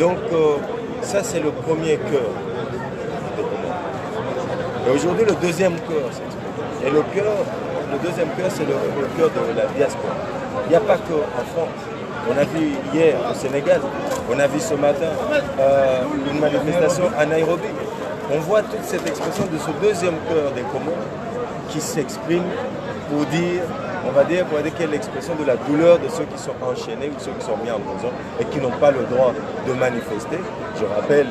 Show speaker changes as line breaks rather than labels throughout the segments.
Donc ça c'est le premier cœur. Et aujourd'hui le deuxième cœur s'exprime. Et le deuxième cœur c'est le cœur de la diaspora. Il n'y a pas qu'en France. On a vu hier au Sénégal, on a vu ce matin une manifestation à Nairobi. On voit toute cette expression de ce deuxième cœur des Comores qui s'exprime pour dire, on va dire quelle est l'expression de la douleur de ceux qui sont enchaînés ou ceux qui sont mis en prison et qui n'ont pas le droit de manifester. Je rappelle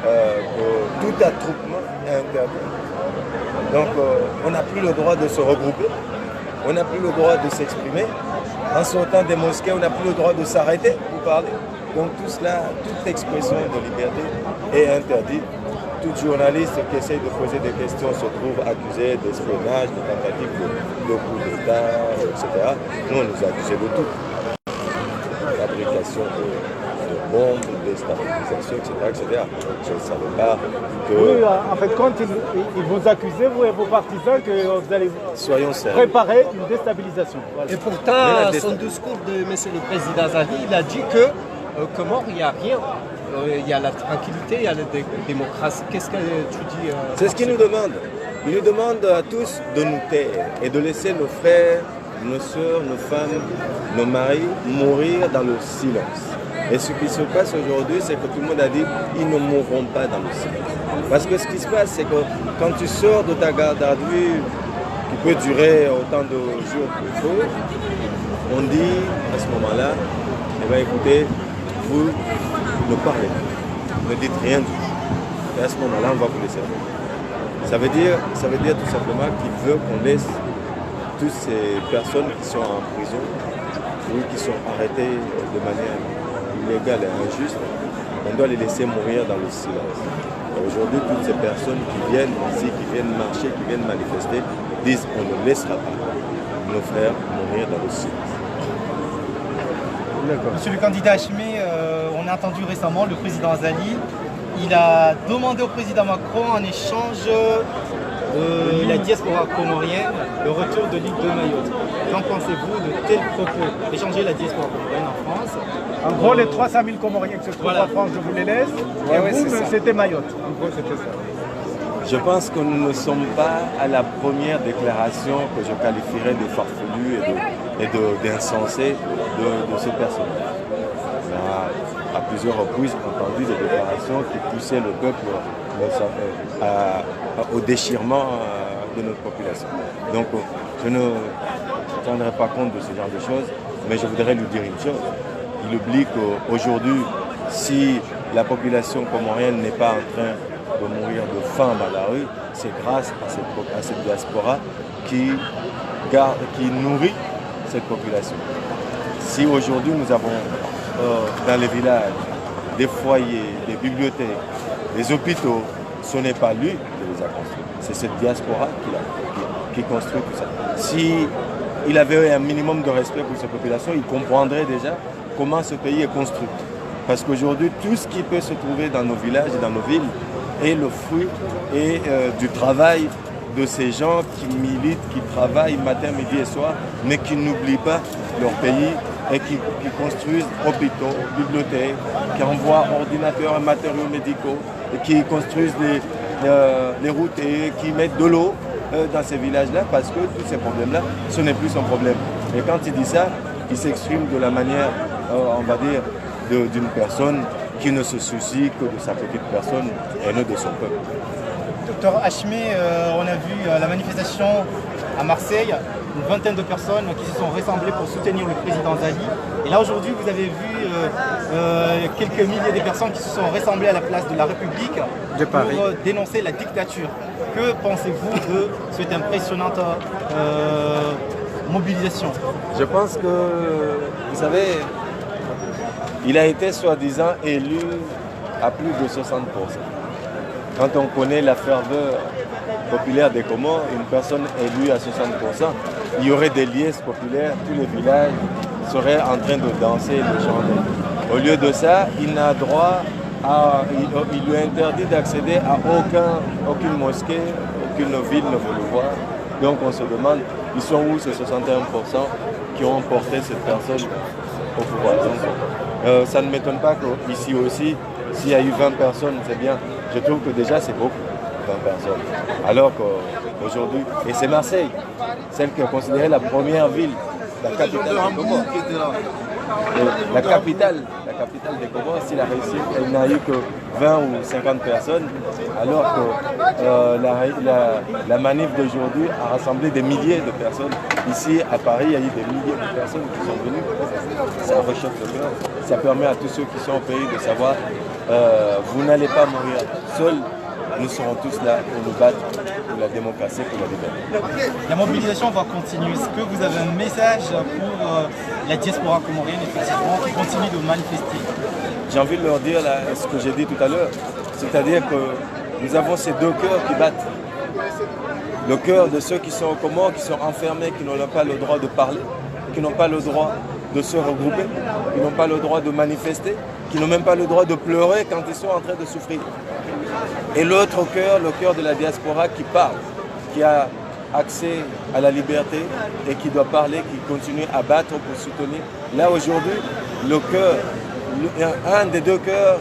que tout attroupement est interdit. Donc on n'a plus le droit de se regrouper, on n'a plus le droit de s'exprimer. En sortant des mosquées, on n'a plus le droit de s'arrêter pour parler. Donc tout cela, toute expression de liberté est interdite. Tout journaliste qui essaye de poser des questions se trouve accusé d'espionnage, de tentative de coup d'État, etc. Nous, on nous a accusés de tout. Fabrication de bombes, déstabilisation, etc. Je ne savais pas que...
Oui, en fait, quand ils vous accusent, vous et vos partisans, que vous allez préparer une déstabilisation. Voilà.
Et pourtant, son discours de M. le Président Zali, il a dit que Comores, il n'y a rien. Il y a la tranquillité, il y a la démocratie. Qu'est-ce que tu dis
C'est ce qu'il nous demande. Il nous demande à tous de nous taire et de laisser nos frères, nos soeurs, nos femmes, nos maris mourir dans le silence. Et ce qui se passe aujourd'hui, c'est que tout le monde a dit ils ne mourront pas dans le silence. Parce que ce qui se passe, c'est que quand tu sors de ta garde à vue, qui peut durer autant de jours qu'il faut, on dit à ce moment-là, eh bien écoutez, vous ne parlez pas, ne dites rien du tout. Et à ce moment-là, on va vous laisser. Ça veut dire tout simplement qu'il veut qu'on laisse toutes ces personnes qui sont en prison ou qui sont arrêtées de manière illégale et injuste, on doit les laisser mourir dans le silence. Aujourd'hui, toutes ces personnes qui viennent ici, qui viennent marcher, qui viennent manifester, disent on ne laissera pas nos frères mourir dans le silence.
Monsieur le candidat Hachimé, on a entendu récemment le président Azali, il a demandé au président Macron en échange de la diaspora comorienne le retour de l'île de Mayotte. Qu'en pensez-vous de tels propos? Échanger la diaspora comorienne en France.
En gros, les 300 000 Comoriens qui se trouvent en France, je vous les laisse. Et vous, c'était Mayotte. En gros, c'était ça.
Je pense que nous ne sommes pas à la première déclaration que je qualifierais de farfelue et d'insensé de ces personnes. On a à plusieurs reprises entendu des déclarations qui poussaient le peuple au déchirement de notre population. Donc je ne tiendrai pas compte de ce genre de choses, mais je voudrais lui dire une chose. Il oublie qu'aujourd'hui, si la population comorienne n'est pas en train de mourir de faim dans la rue, c'est grâce à cette diaspora qui nourrit cette population. Si aujourd'hui nous avons dans les villages des foyers, des bibliothèques, des hôpitaux, ce n'est pas lui qui les a construits, c'est cette diaspora qui construit tout ça. Si il avait un minimum de respect pour cette population, il comprendrait déjà comment ce pays est construit. Parce qu'aujourd'hui, tout ce qui peut se trouver dans nos villages et dans nos villes est le fruit du travail de ces gens qui militent, qui travaillent matin, midi et soir, mais qui n'oublient pas leur pays et qui construisent hôpitaux, bibliothèques, qui envoient ordinateurs et matériaux médicaux, et qui construisent les routes et qui mettent de l'eau dans ces villages-là, parce que tous ces problèmes-là, ce n'est plus son problème. Et quand il dit ça, il s'exprime de la manière, on va dire, d'une personne qui ne se soucie que de sa petite personne et non de son peuple.
Docteur Hachimé, on a vu la manifestation à Marseille, une vingtaine de personnes qui se sont rassemblées pour soutenir le président Zali. Et là aujourd'hui, vous avez vu quelques milliers de personnes qui se sont rassemblées à la place de la République pour dénoncer la dictature. Que pensez-vous de cette impressionnante mobilisation?
Je pense que, vous savez, il a été soi-disant élu à plus de 60%. Quand on connaît la ferveur populaire des Comores, une personne élue à 60%, il y aurait des liesses populaires, tous les villages seraient en train de danser et de chanter. Au lieu de ça, il n'a droit il lui est interdit d'accéder à aucune mosquée, aucune ville ne veut le voir. Donc on se demande, ils sont où ces 61% qui ont porté cette personne au pouvoir? Ça ne m'étonne pas qu'ici aussi, s'il y a eu 20 personnes, c'est bien. Je trouve que déjà c'est beaucoup, 20 personnes. Alors qu'aujourd'hui, et c'est Marseille, celle qui est considérée la première ville, la capitale des Comores. La capitale des Comores, s'il a réussi, elle n'a eu que 20 ou 50 personnes, alors que la manif d'aujourd'hui a rassemblé des milliers de personnes. Ici, à Paris, il y a eu des milliers de personnes qui sont venues. Ça réchauffe le cœur. Ça permet à tous ceux qui sont au pays de savoir vous n'allez pas mourir seuls. Nous serons tous là pour nous battre pour la démocratie, pour la liberté.
La mobilisation va continuer. Est-ce que vous avez un message pour la diaspora comorienne, effectivement, qui continue de manifester?
J'ai envie de leur dire là, ce que j'ai dit tout à l'heure, c'est-à-dire que nous avons ces deux cœurs qui battent. Le cœur de ceux qui sont aux Comores, qui sont enfermés, qui n'ont pas le droit de parler, qui n'ont pas le droit de se regrouper, qui n'ont pas le droit de manifester, qui n'ont même pas le droit de pleurer quand ils sont en train de souffrir. Et l'autre cœur, le cœur de la diaspora qui parle, qui a accès à la liberté et qui doit parler, qui continue à battre pour soutenir. Là aujourd'hui, le cœur, un des deux cœurs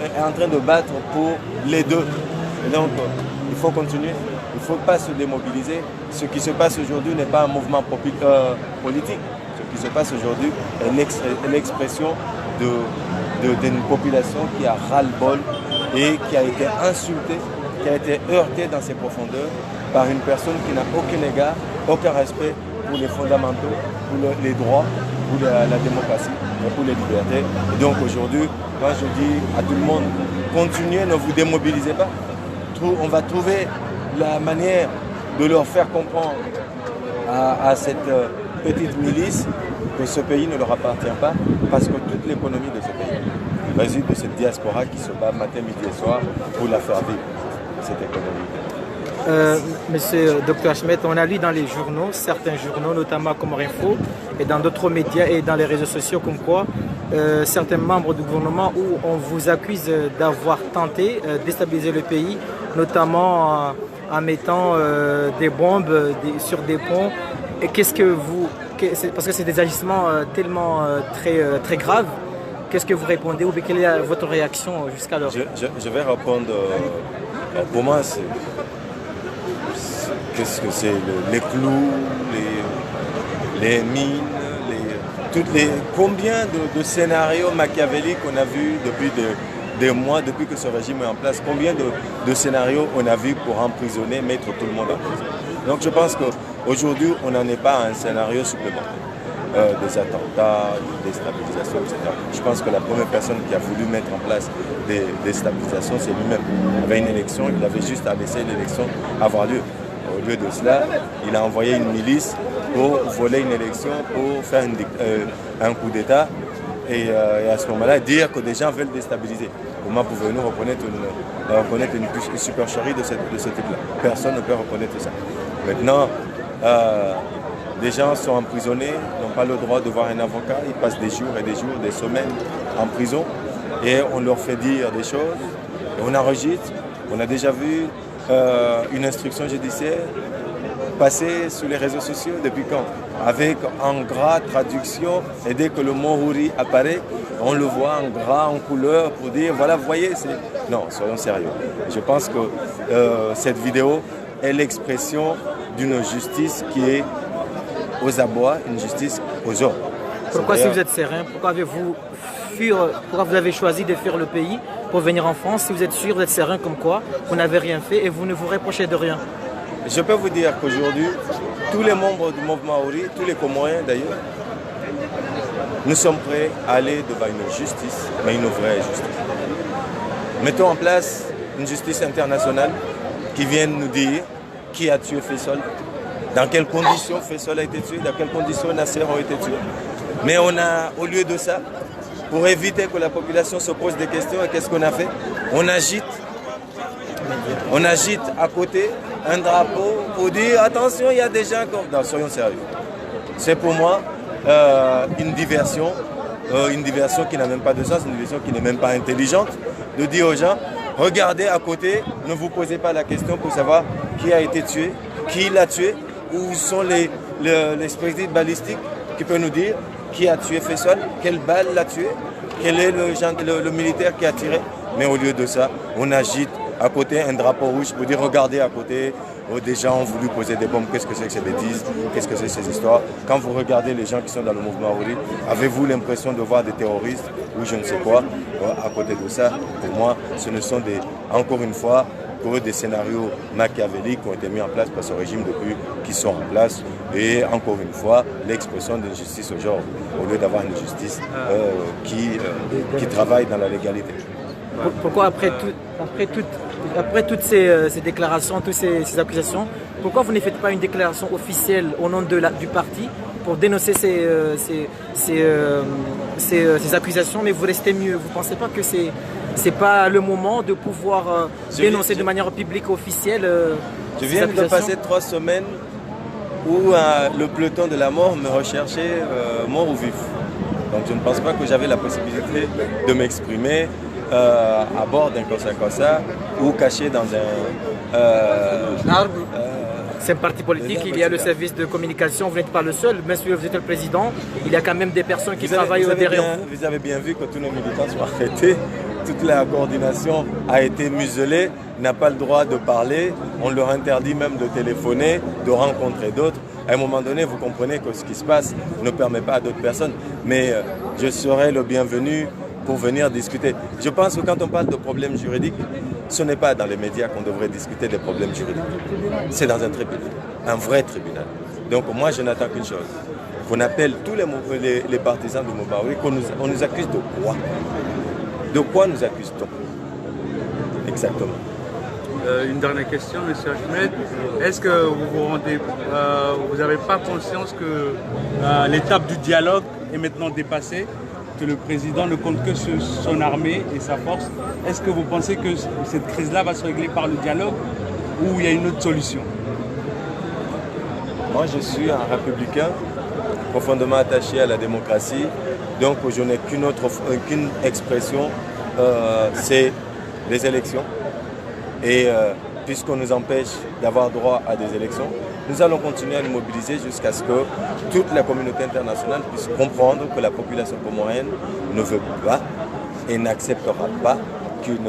est en train de battre pour les deux. Et donc, il faut continuer, il ne faut pas se démobiliser. Ce qui se passe aujourd'hui n'est pas un mouvement politique. Ce qui se passe aujourd'hui est l'expression d'une population qui a ras-le-bol et qui a été insultée, qui a été heurtée dans ses profondeurs par une personne qui n'a aucun égard, aucun respect pour les fondamentaux, pour les droits, pour la démocratie, pour les libertés. Et donc aujourd'hui, quand je dis à tout le monde, continuez, ne vous démobilisez pas. On va trouver la manière de leur faire comprendre à cette petite milice que ce pays ne leur appartient pas, parce que toute l'économie de ce pays réside de cette diaspora qui se bat matin, midi et soir pour la faire vivre, cette économie.
Monsieur Dr Achmet, on a lu dans les journaux, certains journaux, notamment Comores Info, et dans d'autres médias et dans les réseaux sociaux, comme quoi certains membres du gouvernement où on vous accuse d'avoir tenté de déstabiliser le pays, notamment en mettant des bombes sur des ponts. Et qu'est-ce que vous... Parce que c'est des agissements tellement très graves. Qu'est-ce que vous répondez ou quelle est votre réaction jusqu'alors?
Je vais répondre. Pour moi, qu'est-ce que c'est? Les clous, les mines, combien de scénarios machiavéliques on a vus depuis des mois, depuis que ce régime est en place? Combien de scénarios on a vu pour emprisonner, mettre tout le monde en prison? Donc je pense qu'aujourd'hui, on n'en est pas à un scénario supplémentaire. Des attentats, des déstabilisations, etc. Je pense que la première personne qui a voulu mettre en place des déstabilisations, c'est lui-même. Il y avait une élection, il avait juste à laisser l'élection avoir lieu. Au lieu de cela, il a envoyé une milice pour voler une élection, pour faire un coup d'État et à ce moment-là, dire que des gens veulent déstabiliser. Comment pouvez-nous reconnaître une supercherie de ce type-là? Personne ne peut reconnaître ça. Maintenant, des gens sont emprisonnés, n'ont pas le droit de voir un avocat, ils passent des jours et des jours, des semaines en prison et on leur fait dire des choses et on enregistre. On a déjà vu une instruction judiciaire passer sur les réseaux sociaux depuis quand? Avec en gras traduction et dès que le mot Houri apparaît, on le voit en gras, en couleur pour dire voilà, vous voyez, c'est... Non, soyons sérieux. Je pense que cette vidéo est l'expression d'une justice qui est aux abois, une justice aux ordres.
Pourquoi, si vous êtes serein, pourquoi vous avez choisi de fuir le pays pour venir en France? Si vous êtes sûr, vous êtes serein comme quoi, vous n'avez rien fait et vous ne vous reprochez de rien.
Je peux vous dire qu'aujourd'hui, tous les membres du mouvement Houri, tous les Comoriens d'ailleurs, nous sommes prêts à aller devant une justice, mais une vraie justice. Mettons en place une justice internationale qui vienne nous dire qui a tué Faisal, dans quelles conditions Faisal a été tué, dans quelles conditions Nasser a été tué. Mais on a, au lieu de ça, pour éviter que la population se pose des questions, qu'est-ce qu'on a fait? On agite à côté un drapeau pour dire attention, il y a des gens comme... Non, soyons sérieux. C'est pour moi une diversion qui n'a même pas de sens, une diversion qui n'est même pas intelligente, de dire aux gens, regardez à côté, ne vous posez pas la question pour savoir qui a été tué, qui l'a tué, où sont les expertises balistiques qui peuvent nous dire qui a tué Faisal, quelle balle l'a tué. quel est le militaire qui a tiré. Mais au lieu de ça, on agite à côté un drapeau rouge pour dire regardez à côté. Des gens ont voulu poser des bombes, qu'est-ce que c'est que ces bêtises, qu'est-ce que c'est ces histoires. Quand vous regardez les gens qui sont dans le mouvement Maori, avez-vous l'impression de voir des terroristes ou je ne sais quoi à côté de ça? Pour moi, ce ne sont encore une fois, des scénarios machiavéliques qui ont été mis en place par ce régime depuis qu'ils sont en place. Et encore une fois, l'expression d'une justice au genre, au lieu d'avoir une justice qui travaille dans la légalité.
Pourquoi après toutes ces déclarations, toutes ces accusations, pourquoi vous ne faites pas une déclaration officielle au nom du parti pour dénoncer ces accusations, mais vous restez mieux? Vous ne pensez pas que c'est pas le moment de pouvoir dénoncer de manière publique, officielle
Je viens de passer 3 semaines où le peloton de la mort me recherchait mort ou vif. Donc je ne pense pas que j'avais la possibilité de m'exprimer à bord d'un Kosa ou caché dans un
c'est un parti politique, il y a le service de communication, vous n'êtes pas le seul, même si vous êtes le président, il y a quand même des personnes qui travaillent derrière.
Vous avez bien vu que tous nos militants sont arrêtés, toute la coordination a été muselée, n'a pas le droit de parler, on leur interdit même de téléphoner, de rencontrer d'autres. À un moment donné, vous comprenez que ce qui se passe ne permet pas à d'autres personnes, mais je serai le bienvenu pour venir discuter. Je pense que quand on parle de problèmes juridiques, ce n'est pas dans les médias qu'on devrait discuter des problèmes juridiques. C'est dans un tribunal, un vrai tribunal. Donc moi, je n'attends qu'une chose, qu'on appelle tous les partisans du mouvement Maori, qu'on nous accuse de quoi? De quoi nous accuse-t-on? Exactement.
Une dernière question, M. Ahmed. Est-ce que vous n'avez pas conscience que l'étape du dialogue est maintenant dépassée, que le président ne compte que sur son armée et sa force? Est-ce que vous pensez que cette crise-là va se régler par le dialogue ou il y a une autre solution?
Moi, je suis un républicain profondément attaché à la démocratie. Donc, je n'ai qu'une expression, c'est les élections. Et puisqu'on nous empêche d'avoir droit à des élections, nous allons continuer à nous mobiliser jusqu'à ce que toute la communauté internationale puisse comprendre que la population comorienne ne veut pas et n'acceptera pas qu'une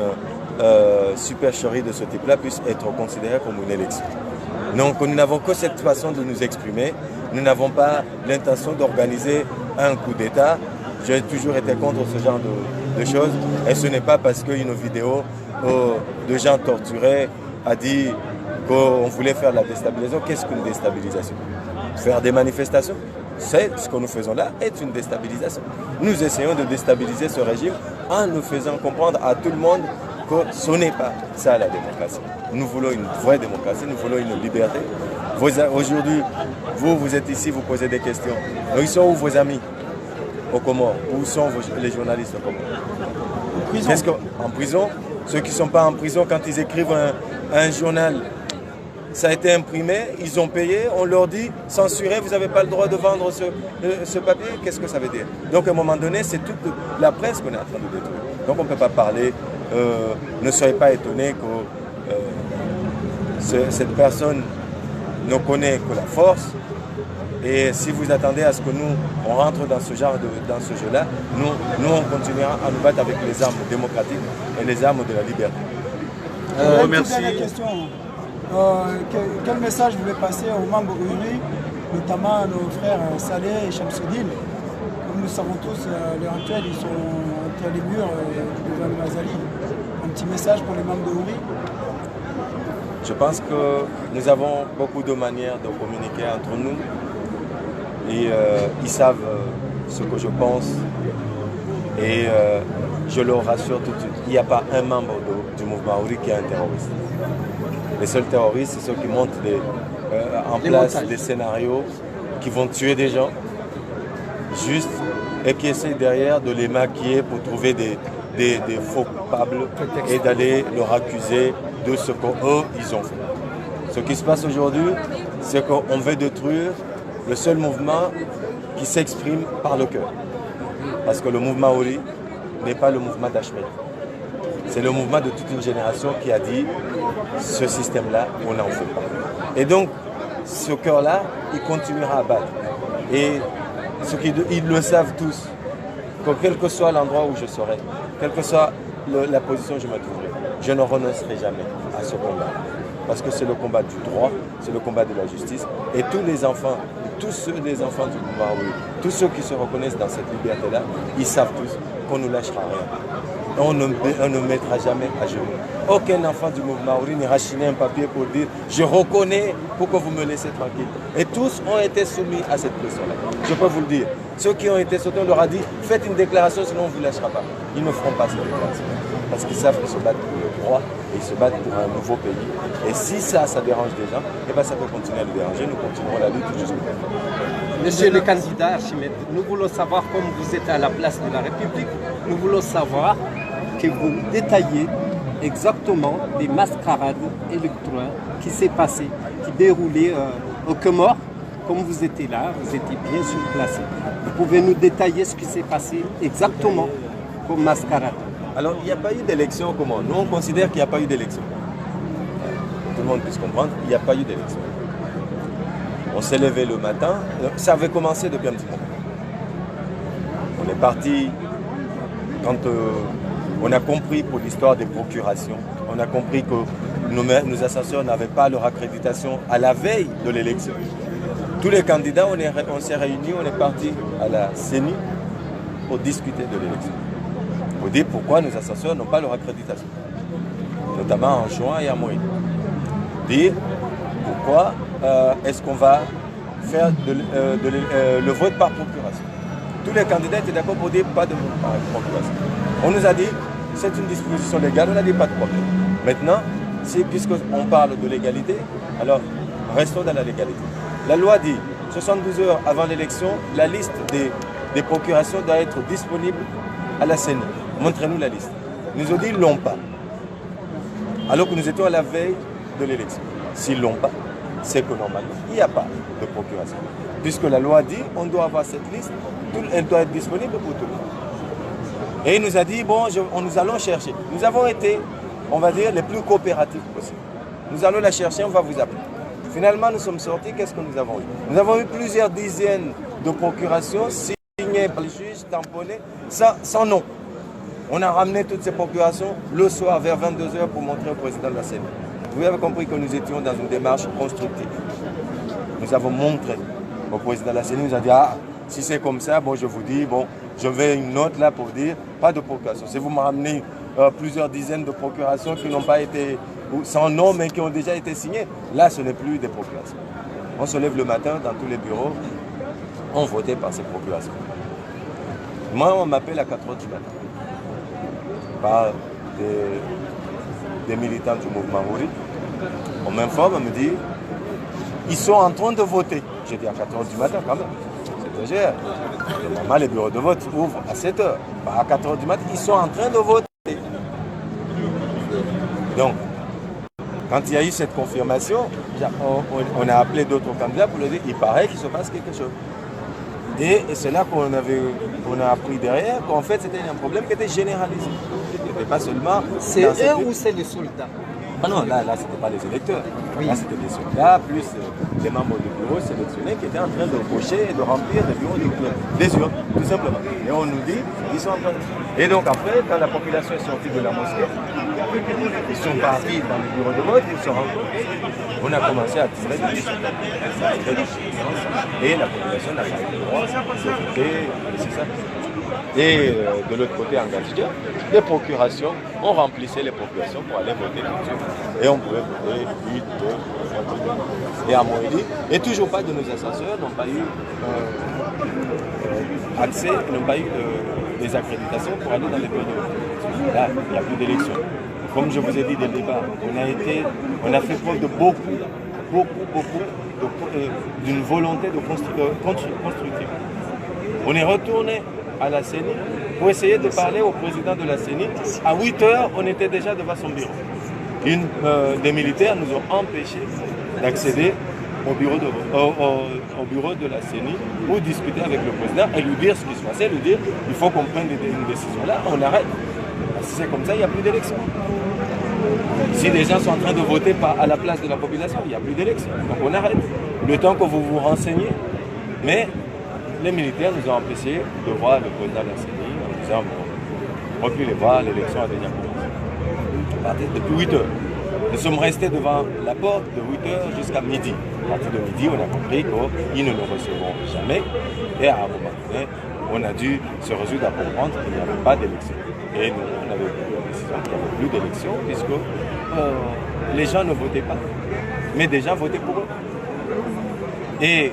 supercherie de ce type-là puisse être considérée comme une élection. Donc nous n'avons que cette façon de nous exprimer. Nous n'avons pas l'intention d'organiser un coup d'État. J'ai toujours été contre ce genre de choses. Et ce n'est pas parce qu'une vidéo de gens torturés a dit qu'on voulait faire la déstabilisation. Qu'est-ce qu'une déstabilisation? Faire des manifestations, c'est ce que nous faisons là, est une déstabilisation. Nous essayons de déstabiliser ce régime en nous faisant comprendre à tout le monde que ce n'est pas ça la démocratie. Nous voulons une vraie démocratie, nous voulons une liberté. Aujourd'hui, vous êtes ici, vous posez des questions. Ils sont où vos amis aux Comores? Où sont les journalistes aux Comores? En prison. Ceux qui ne sont pas en prison, quand ils écrivent un journal, ça a été imprimé, ils ont payé, on leur dit censurez, vous n'avez pas le droit de vendre ce papier. Qu'est-ce que ça veut dire? Donc à un moment donné, c'est toute la presse qu'on est en train de détruire. Donc on ne peut pas parler, ne soyez pas étonnés que cette personne ne connaît que la force. Et si vous attendez à ce que nous, on rentre dans ce jeu-là, nous, on continuera à nous battre avec les armes démocratiques et les armes de la liberté.
Merci.
Question. Quel message vous voulez passer aux membres unis, notamment à nos frères Saleh et Shamsuddin? Comme nous savons tous, à l'heure actuelle, ils sont entre les murs devant le Mazali. Un petit message pour les membres de Ouri?
Je pense que nous avons beaucoup de manières de communiquer entre nous. Et ils savent ce que je pense et je leur rassure tout de suite. Il n'y a pas un membre du mouvement Maori qui est un terroriste. Les seuls terroristes, c'est ceux qui montent en place des scénarios qui vont tuer des gens juste et qui essaient derrière de les maquiller pour trouver des faux coupables et d'aller leur accuser de ce qu'eux, ils ont fait. Ce qui se passe aujourd'hui, c'est qu'on veut détruire le seul mouvement qui s'exprime par le cœur. Parce que le mouvement Maori n'est pas le mouvement d'Ahmed. C'est le mouvement de toute une génération qui a dit ce système-là, on n'en fait pas. Et donc, ce cœur-là, il continuera à battre. Et ils le savent tous. que quel que soit l'endroit où je serai, quelle que soit la position où je me trouverai, je ne renoncerai jamais à ce combat. Parce que c'est le combat du droit, c'est le combat de la justice. Et tous les enfants, tous les enfants du Maori, tous ceux qui se reconnaissent dans cette liberté-là, ils savent tous qu'on ne lâchera rien. On ne mettra jamais à genoux. Aucun enfant du mouvement Maori n'ira chiner un papier pour dire « je reconnais pour que vous me laissez tranquille ». Et tous ont été soumis à cette pression-là. Je peux vous le dire. Ceux qui ont été sautés, on leur a dit « faites une déclaration, sinon on ne vous lâchera pas ». Ils ne feront pas cette déclaration. Parce qu'ils savent qu'ils se battent pour le droit et ils se battent pour un nouveau pays. Et si ça dérange des gens, eh ben ça peut continuer à le déranger. Nous continuerons la lutte jusqu'au bout.
Monsieur le candidat Archimède, nous voulons savoir, comme vous êtes à la place de la République, nous voulons savoir que vous détaillez exactement des mascarades électorales qui s'est passé, qui déroulaient au Comores. Comme vous étiez là, vous étiez bien sur place. Vous pouvez nous détailler ce qui s'est passé exactement comme mascarade?
Alors, il n'y a pas eu d'élection comment? Nous, on considère qu'il n'y a pas eu d'élection. Tout le monde puisse comprendre, il n'y a pas eu d'élection. On s'est levé le matin, ça avait commencé depuis un petit moment. On est parti quand on a compris pour l'histoire des procurations, on a compris que nos assesseurs n'avaient pas leur accréditation à la veille de l'élection. Tous les candidats, on s'est réunis, on est parti à la CENI pour discuter de l'élection. Pour dire pourquoi nos assesseurs n'ont pas leur accréditation, notamment en juin et en mois. Dire pourquoi est-ce qu'on va faire le vote par procuration. Tous les candidats étaient d'accord pour dire pas de vote par procuration. On nous a dit c'est une disposition légale, on a dit pas de problème. Maintenant, puisqu'on parle de l'égalité, alors restons dans la légalité. La loi dit 72 heures avant l'élection, la liste des procurations doit être disponible à la CENI. Montrez-nous la liste. Ils nous ont dit ils ne l'ont pas. Alors que nous étions à la veille de l'élection. S'ils ne l'ont pas, c'est que normalement, il n'y a pas de procuration. Puisque la loi dit on doit avoir cette liste, elle doit être disponible pour tout le monde. Et il nous a dit, bon, nous allons chercher. Nous avons été, on va dire, les plus coopératifs possibles. Nous allons la chercher, on va vous appeler. Finalement, nous sommes sortis, qu'est-ce que nous avons eu? Nous avons eu plusieurs dizaines de procurations signées par les juges, tamponnées, sans nom. On a ramené toutes ces procurations le soir vers 22h pour montrer au président de la CENI. Vous avez compris que nous étions dans une démarche constructive. Nous avons montré au président de la CENI, il nous a dit, ah, si c'est comme ça, bon, je vous dis, bon, je vais une note là pour dire, pas de procuration. Si vous me ramenez plusieurs dizaines de procurations qui n'ont pas été sans nom, mais qui ont déjà été signées, là, ce n'est plus des procurations. On se lève le matin dans tous les bureaux, on votait par ces procurations. Moi, on m'appelle à 4h du matin par des militants du mouvement Maori. On m'informe, on me dit, ils sont en train de voter. J'ai dit à 4h du matin quand même, c'est légère. Normalement, les bureaux de vote ouvrent à 7h. À 4h du matin, ils sont en train de voter. Donc, quand il y a eu cette confirmation, on a appelé d'autres candidats pour leur dire, il paraît qu'il se passe quelque chose. Et c'est là qu'on a appris derrière qu'en fait c'était un problème qui était généralisé. C'était pas seulement...
C'est eux ou c'est les soldats?
Ah non, là c'était pas les électeurs. Oui. Là c'était des soldats, plus des membres du bureau sélectionnés qui étaient en train de cocher et de remplir les bureaux des urnes, tout simplement. Et on nous dit, ils sont en train de... Et donc après, quand la population est sortie de la mosquée, ils sont partis dans les bureaux de vote, ils se rencontrent. On a commencé à tirer des décisions. Et la population n'a pas eu le droit de voter, c'est ça. Et de l'autre côté, en Galilée, les procurations, on remplissait les procurations pour aller voter là-dessus. Et on pouvait voter 8, 2, et à Moélie. Et toujours pas de nos assesseurs n'ont pas eu accès, n'ont pas eu des accréditations pour aller dans les bureaux de vote. Là, il n'y a plus d'élection. Comme je vous ai dit dès le départ, on a fait preuve de d'une volonté de constructive. On est retourné à la CENI pour essayer de parler au président de la CENI. À 8h, on était déjà devant son bureau. Des militaires nous ont empêchés d'accéder au bureau de la CENI pour discuter avec le président et lui dire ce qui se passait, lui dire il faut qu'on prenne une décision là, on arrête. Si c'est comme ça, il n'y a plus d'élection. Si les gens sont en train de voter à la place de la population, il n'y a plus d'élection. Donc on arrête. Le temps que vous vous renseignez. Mais les militaires nous ont empêchés de voir le président de la CENI. disant, bon, reculez voir, l'élection a déjà commencé. Depuis 8 heures. Nous sommes restés devant la porte de 8 heures jusqu'à midi. À partir de midi, on a compris qu'ils ne nous recevront jamais. Et à un moment donné, on a dû se résoudre à comprendre qu'il n'y avait pas d'élection. Et nous, on avait pris la décision qu'il n'y avait plus d'élection puisque les gens ne votaient pas. Mais des gens votaient pour eux. Et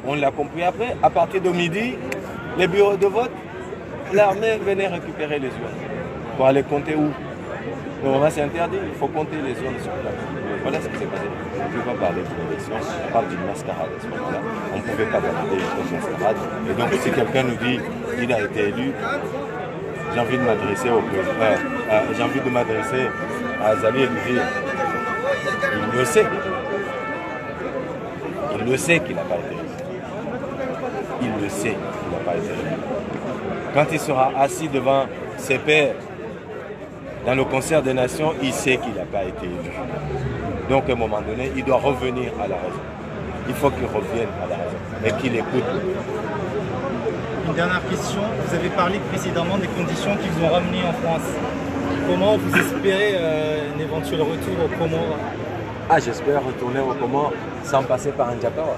on l'a compris après, à partir de midi, les bureaux de vote, l'armée venait récupérer les urnes. Pour aller compter où? Normalement c'est interdit, il faut compter les urnes sur place. Voilà ce qui s'est passé. On ne peut pas parler d'une élection, on parle d'une mascarade à ce moment-là. On ne pouvait pas valider une mascarade. Et donc si quelqu'un nous dit qu'il a été élu, j'ai envie de m'adresser au président, j'ai envie de m'adresser à Azali et lui dire, il le sait. Il le sait qu'il n'a pas été élu. Il le sait qu'il n'a pas été élu. Quand il sera assis devant ses pairs dans le concert des nations, il sait qu'il n'a pas été élu. Donc à un moment donné, il doit revenir à la raison. Il faut qu'il revienne à la raison et qu'il écoute.
Une dernière question. Vous avez parlé précédemment des conditions qui vous ont ramené en France. Comment vous espérez un éventuel retour aux Comores?
J'espère retourner aux Comores sans passer par un Diakawa.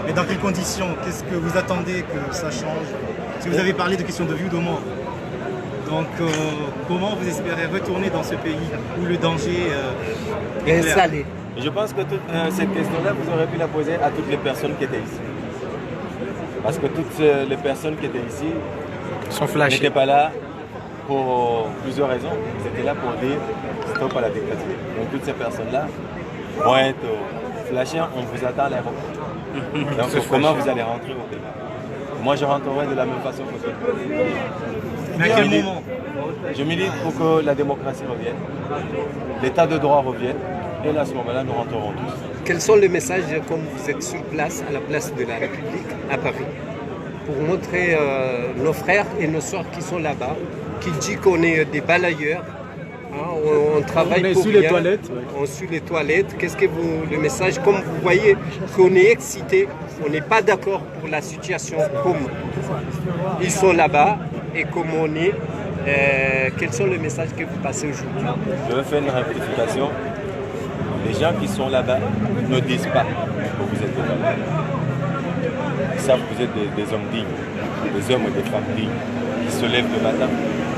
Mais dans quelles conditions? Qu'est-ce que vous attendez que ça change? Si vous avez parlé de questions de vie ou de mort. Donc comment vous espérez retourner dans ce pays où le danger est installé?
Je pense que toute cette question-là, vous aurez pu la poser à toutes les personnes qui étaient ici. Parce que toutes les personnes qui étaient ici n'étaient pas là pour plusieurs raisons. Ils étaient là pour dire stop à la dictature. Donc toutes ces personnes-là vont être flashées, on vous attend à l'aéroport. Donc comment vous allez rentrer au pays? Moi je rentrerai de la même façon que tout.
Mais à quel moment?
Je milite pour que la démocratie revienne, l'état de droit revienne, et là, à ce moment-là, nous rentrerons tous.
Quels sont les messages, comme vous êtes sur place, à la place de la République, à Paris, pour montrer nos frères et nos soeurs qui sont là-bas, qui disent qu'on est des balayeurs, hein, on travaille pour rien, les toilettes, on suit les toilettes. Qu'est-ce que le message, comme vous voyez, qu'on est excité, on n'est pas d'accord pour la situation comme ils sont là-bas et comme on est. Quels sont les messages que vous passez aujourd'hui?
Je vais faire une rectification. Les gens qui sont là-bas ne disent pas que vous êtes des balayeurs. Ils savent que vous êtes des hommes dignes, des hommes et des femmes dignes, qui se lèvent le matin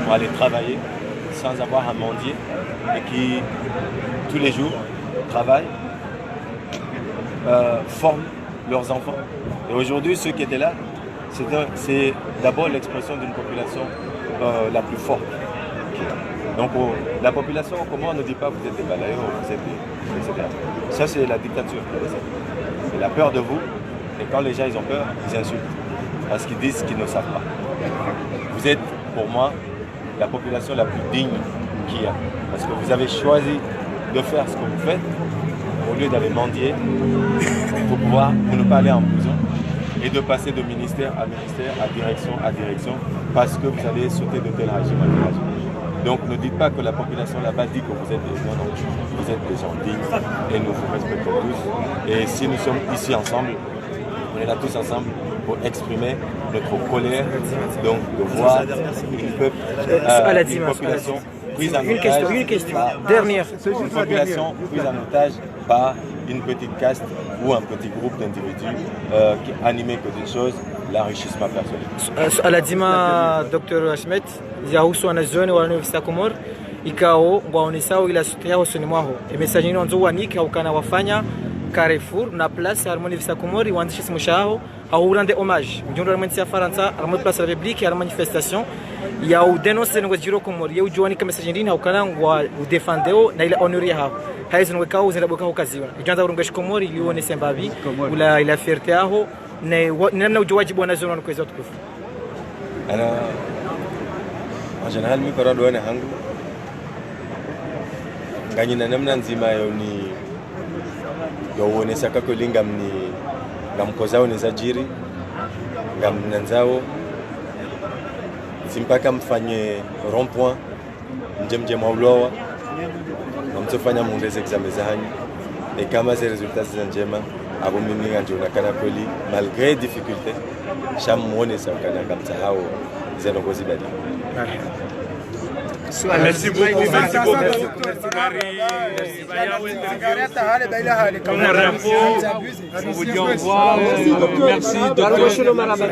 pour aller travailler sans avoir à mendier et qui, tous les jours, travaillent, forment leurs enfants. Et aujourd'hui, ceux qui étaient là, c'est d'abord l'expression d'une population la plus forte. Donc la population, comment on ne dit pas vous êtes des balayeurs, vous êtes des... etc. Ça c'est la dictature. C'est la peur de vous, et quand les gens ils ont peur, ils insultent. Parce qu'ils disent qu'ils ne savent pas. Vous êtes pour moi la population la plus digne qu'il y a. Parce que vous avez choisi de faire ce que vous faites, au lieu d'aller mendier, pour ne pas aller en prison, et de passer de ministère, à direction, parce que vous allez sauter de tel régime à tel régime. Donc ne dites pas que la population là-bas dit que vous êtes des gens, non, vous êtes des gens dignes et nous vous respectons tous. Et si nous sommes ici ensemble, on est là tous ensemble pour exprimer notre colère, donc de voir une population prise en otage.
Une question. Dernière.
Une population prise en otage par une petite caste ou un petit groupe d'individus qui animé que d'une chose, l'enrichissement personnel.
Aladima Dr. Ahmed yahusu wanazuoni wa University ya Komoro ikao waonesao ila yao soni mwaho message ino nzo wanika ukana wafanya Carrefour na place harmoni University ya Komoro wandishi simushaho au rendre hommage njondo ramentia Faransa harmoni place la République ya manifestation ya u dénoncer ngo jiro Komoro ya ujuani kama message ndini ukana ngwa udefendeo na ila honorer hao haizo ngweka uzenda boka ukaziwa ijanza urungashi Komoro ilione sembavi ula ila fierté aho namna ujuwajibu wanazuoni wanakweza tukufu.
En général, mi parole wana hangu nganyina namna nzima yoni yowonesa kako linga mni ngamkozao nezajiri ngamnanzao simpaka mfanye rond point mjemje maulowa mtofanya mundeze examen zanyu et kama ces résultats za njema abo mimi nganjona kana kweli malgré difficulté shamuone sa kana ngamsahau zalongozi bali.
Merci beaucoup. Merci beaucoup. On vous dit au revoir. Merci docteur. Merci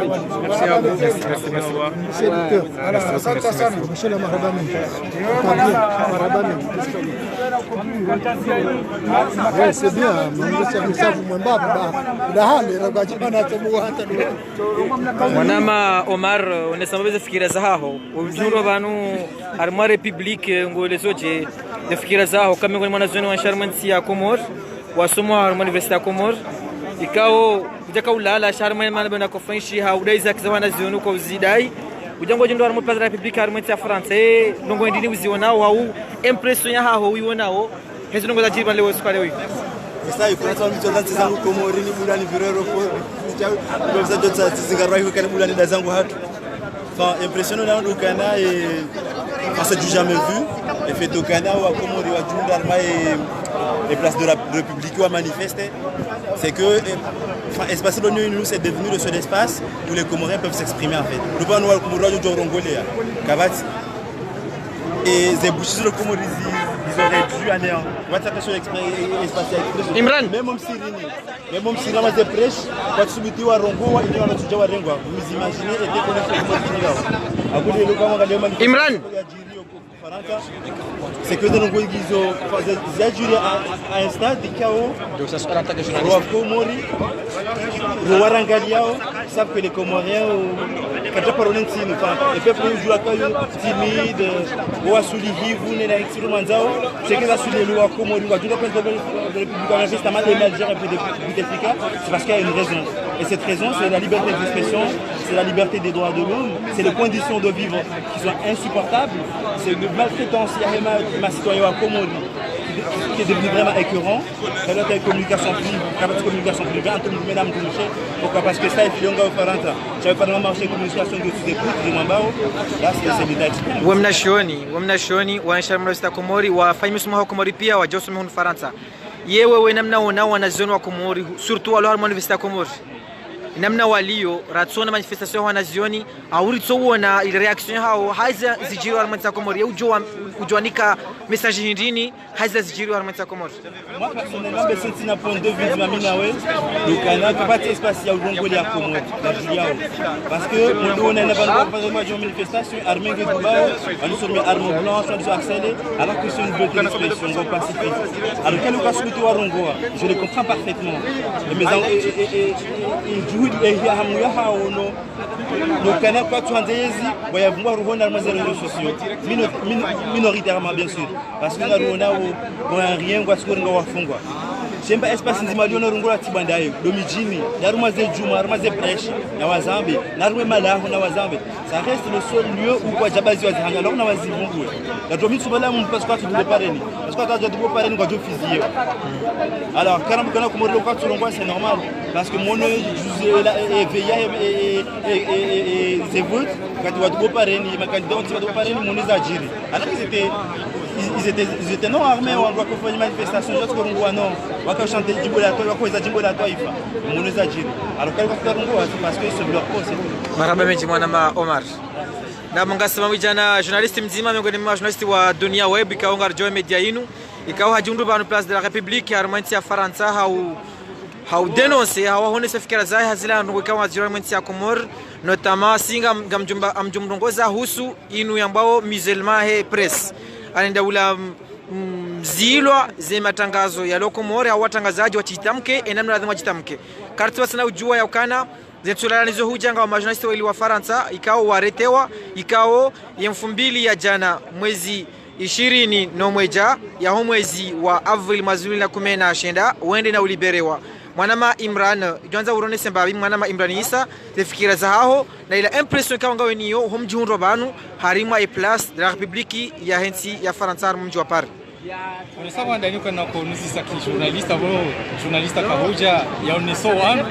à vous. Merci. Au revoir.
C'est bien.
Mwanama Omar unasambaza fikira zaho ujuro banu arma republique ngole zoje de fikira zaho kama ngone mwanazoni wa Sharmansi ya Komor wasomo wa University ya Komor ikao kujaka ulala Sharman manabana kofanshi haudaiza kizawana zionu kwa uzidai ujango jindo arma paz republique arma ya France ndongo ndini uzionao au impression ya haho uionao hezo ndongo za jiba leo sikale wewe
sasa yuko na mtu zangu zangu Komori ni bulani virero kwa za dota zingarwa yuko kana bulani da zangu hatu enfin impressionnant là Okana et on s'est du jamais vu et fait Okana ou Komori wa Jundarma et les places de la République ou manifester c'est que enfin espace de l'ONU c'est devenu le seul espace où les Comoriens peuvent s'exprimer en fait le ban wa Komori du Rongolais Kabati et les bouches de Komori ils auraient dû aller en WhatsApp espacial
Imran
même si Siri ma prêche kwa subiti wa Rongo ili wanatuja wa Rengwa vous imaginez et déconnecter Komori akuli kama ngalio mali
Imran
c'est que de Rongo ils ont juré à un stade de chaos
donc ça sera l'attaque de journaliste
wa Komori le Warangaliao savent que les Comoriens quand parole ntino les peuples jouent à timide ou à soulier vous n'est pas manzao c'est que la soulier le wa Komori wa tout de République investement émerger un peu plus efficace c'est parce qu'il y a une raison et cette raison c'est la liberté d'expression c'est la liberté des droits de l'homme c'est les conditions de vivre qui sont insupportables c'est une maltraitance ma citoyen wa Komori qui est devenu vraiment écœurant. Ça doit être communication privée, entre mesdames touchées. Pourquoi? Parce que ça est filonga au Faranta. Tu n'avais pas vraiment marché communication de tous écoutes, de Mambao. Là, c'est l'état extrême.
Wamnashoni, wa Sharmansi Komori, wa Faimusuma Komori pia, wa Joseph Hun Faransa. Yewe we namna wanazoni wa Komori, surtout wa Lohar University Komori. Namna walio ratsona manifestation wanazioni auritsoona ile reaction hao haiza zijiro Sharmansi Komori ujoanika message hindini haiza zijiro Sharmansi Komori.
Moi personnellement je senti na point de vue de Maminawe le canal capacité spatiale Rongolais à Komori la Juliao parce que on a pas de manifestation armée de Dubaï on sur mes armes blanches on se harceler alors que c'est une beauté d'expression pacifique alors quel cas sur toi Rongoa je le comprends parfaitement mais et hamuya haono donc kana kwa tuanzezi wayavumwa ruhona na réseaux sociaux minoritairement bien sûr parce que na ruhona on rien kwa siku ngo wafungwa Chemba espace nzima liona rungola tibandayo domijini yarumaze juma yarumaze prêche na wazambe narumwe malaho na wazambe ça reste le seul lieu où kwa jabazi wazihanga alors na wazibungu la domi tsubala mu parce que tu ne pareni parce que tu dois pareni kwa jofizie alors quand on komorilo kwa tsulongwa c'est normal parce que mon veilla et c'est vote quand tu dois pareni ma candidat tu dois pareni mon exagéré alors ils étaient non armés on doit faire une manifestation d'autres Rongwa non on va chanter Jimbo la toi quoi Jimbo la toi il fa mon exagéré alors quel va Rongwa c'est parce que c'est leur cause
marhaba meji mwana Omar na mungasema mwijana journalist mzima miongoni mwa journalist wa Dunia Web ikaonga Joy Media yinu ikawa hajundu banu place de la République Sharmansi ya Faransa hau dénoncer hawa hone fikira zai hazila ndo ikawa Sharmansi ya Komor notamment singa amjumrongoza husu inu ambao musulman he press anaenda ula mzilwa ze matangazo ya Komori au watangazaji wachitamke enamna lazima wachitamke kartu wasana ujua ya ukana zetulala nizo hujanga wa majournalisti wali wa Faransa ikao waretewa ikao ya 2000 ya jana mwezi 20 no mweja ya mwezi wa Avril mazuli na 19 wende na uliberewa mwanama Imran jonza urone sembabi mwanama Imran Isa tefikira za hao na ila impression kawa ngawe niyo homjihunro banu harimwa e place de la République ya hensi ya Faransa mji wa Paris.
Unasawa ndani kwa nako nuzisa ki journalista kahoja ya oneso wan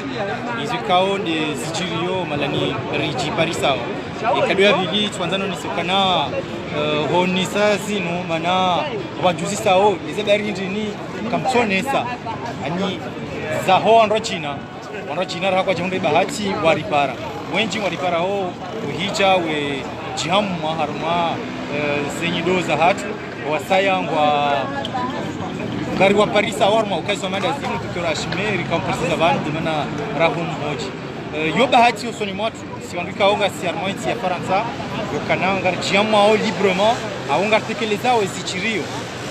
izikao de zijirio malani riji Parisao ikadwa vili twanzano nisokana honisa zinu mana wajuzisao izebari ndini kamtsonesa ani zaho andro China rakwa jombe bahati waripara wenji waripara ho hija we jihamu harma zenyido za hatu wasayangwa gari wa Paris awarma ukazo manda zimu Dr. Ashime rikampersiza vanhu dimana rahum moji yo bahati usoni mwatu si andika onga si armointi ya Faransa yokananga jihamu ao librement aonga tekeleza wezichirio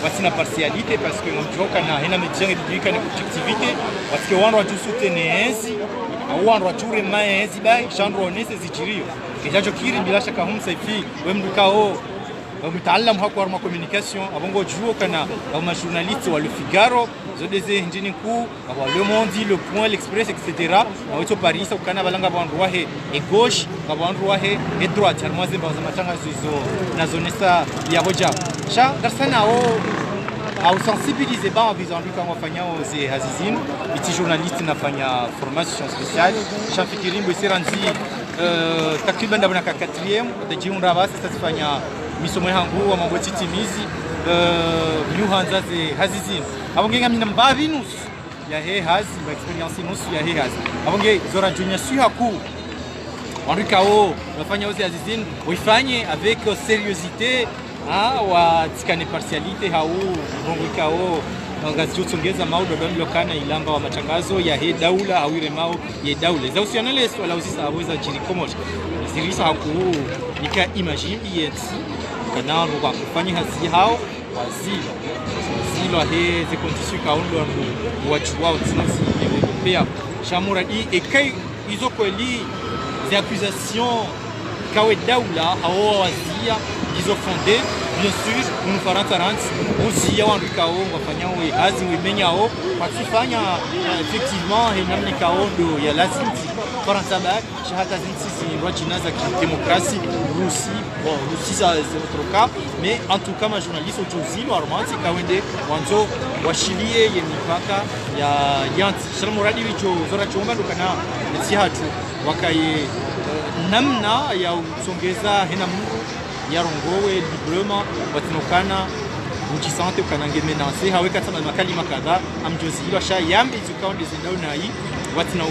wasina partialité parce que mjoka na hena média républicain ni objectivité parce que wandu watu soutenenzi au wandu watu remaenzi bai chandro onese zichirio kijacho kiri bila shaka humsa ifi wemdukao mtaalam hakuwa ma communication abongo juo kana ma journaliste wa Le Figaro zodeze njini ku wa Le Monde, Le Point, L'Express etc. Waito Paris ukana balanga bandu wahe et gauche bandu wahe et droite harmoise baza matanga zizo na zonesa ya hoja cha darsana au sensibiliser ba visant lui kama wafanya oze hazizini iti journaliste nafanya formation spéciale cha fikirimbo isiranzi takriban ndabona ka 4e ndajiunda basi tasifanya misomo yangu wa mambo titimizi miuhanza ze hazizini abongenga mina mbavi nusu ya he hazi ba experience nusu ya he hazi abonge zora junior suhaku wanrikao nafanya oze hazizini uifanye avec sérieuxité wa tikane partialité hau rongikao ngazijutongeza maudo domlokana ilanga wa matangazo ya he daula au ile mao ye daula za usianale wala usisa aweza jirikomosha zirisa haku nika imagine yetsi kana ruba kufanya hazi hao wazilo he ze conditions kaundo wachua utsinzi europea chamura di ekai izo kweli des accusations kawe daula hao wazia izo fondé bien sûr nous farons 40 aussi ya wanrikao wafanya hazi wimenyao wakifanya effectivement henamni kaondo ya lazima Faransa ba shahata zinsi rwachinaza ki démocratie Russie bon Russie ça c'est notre cas mais en tout cas ma journaliste aujourd'hui normalement c'est kawende wanzo washilie ye mipaka ya yanti shalmuradi wicho zora chomba ndokana sihatu wakaye namna ya usongeza hena mungu yarongowe librement watinokana mujisante ukanange menace haweka sana makalima kadhaa amjozilwa sha yambi zukaonde zindaunai watina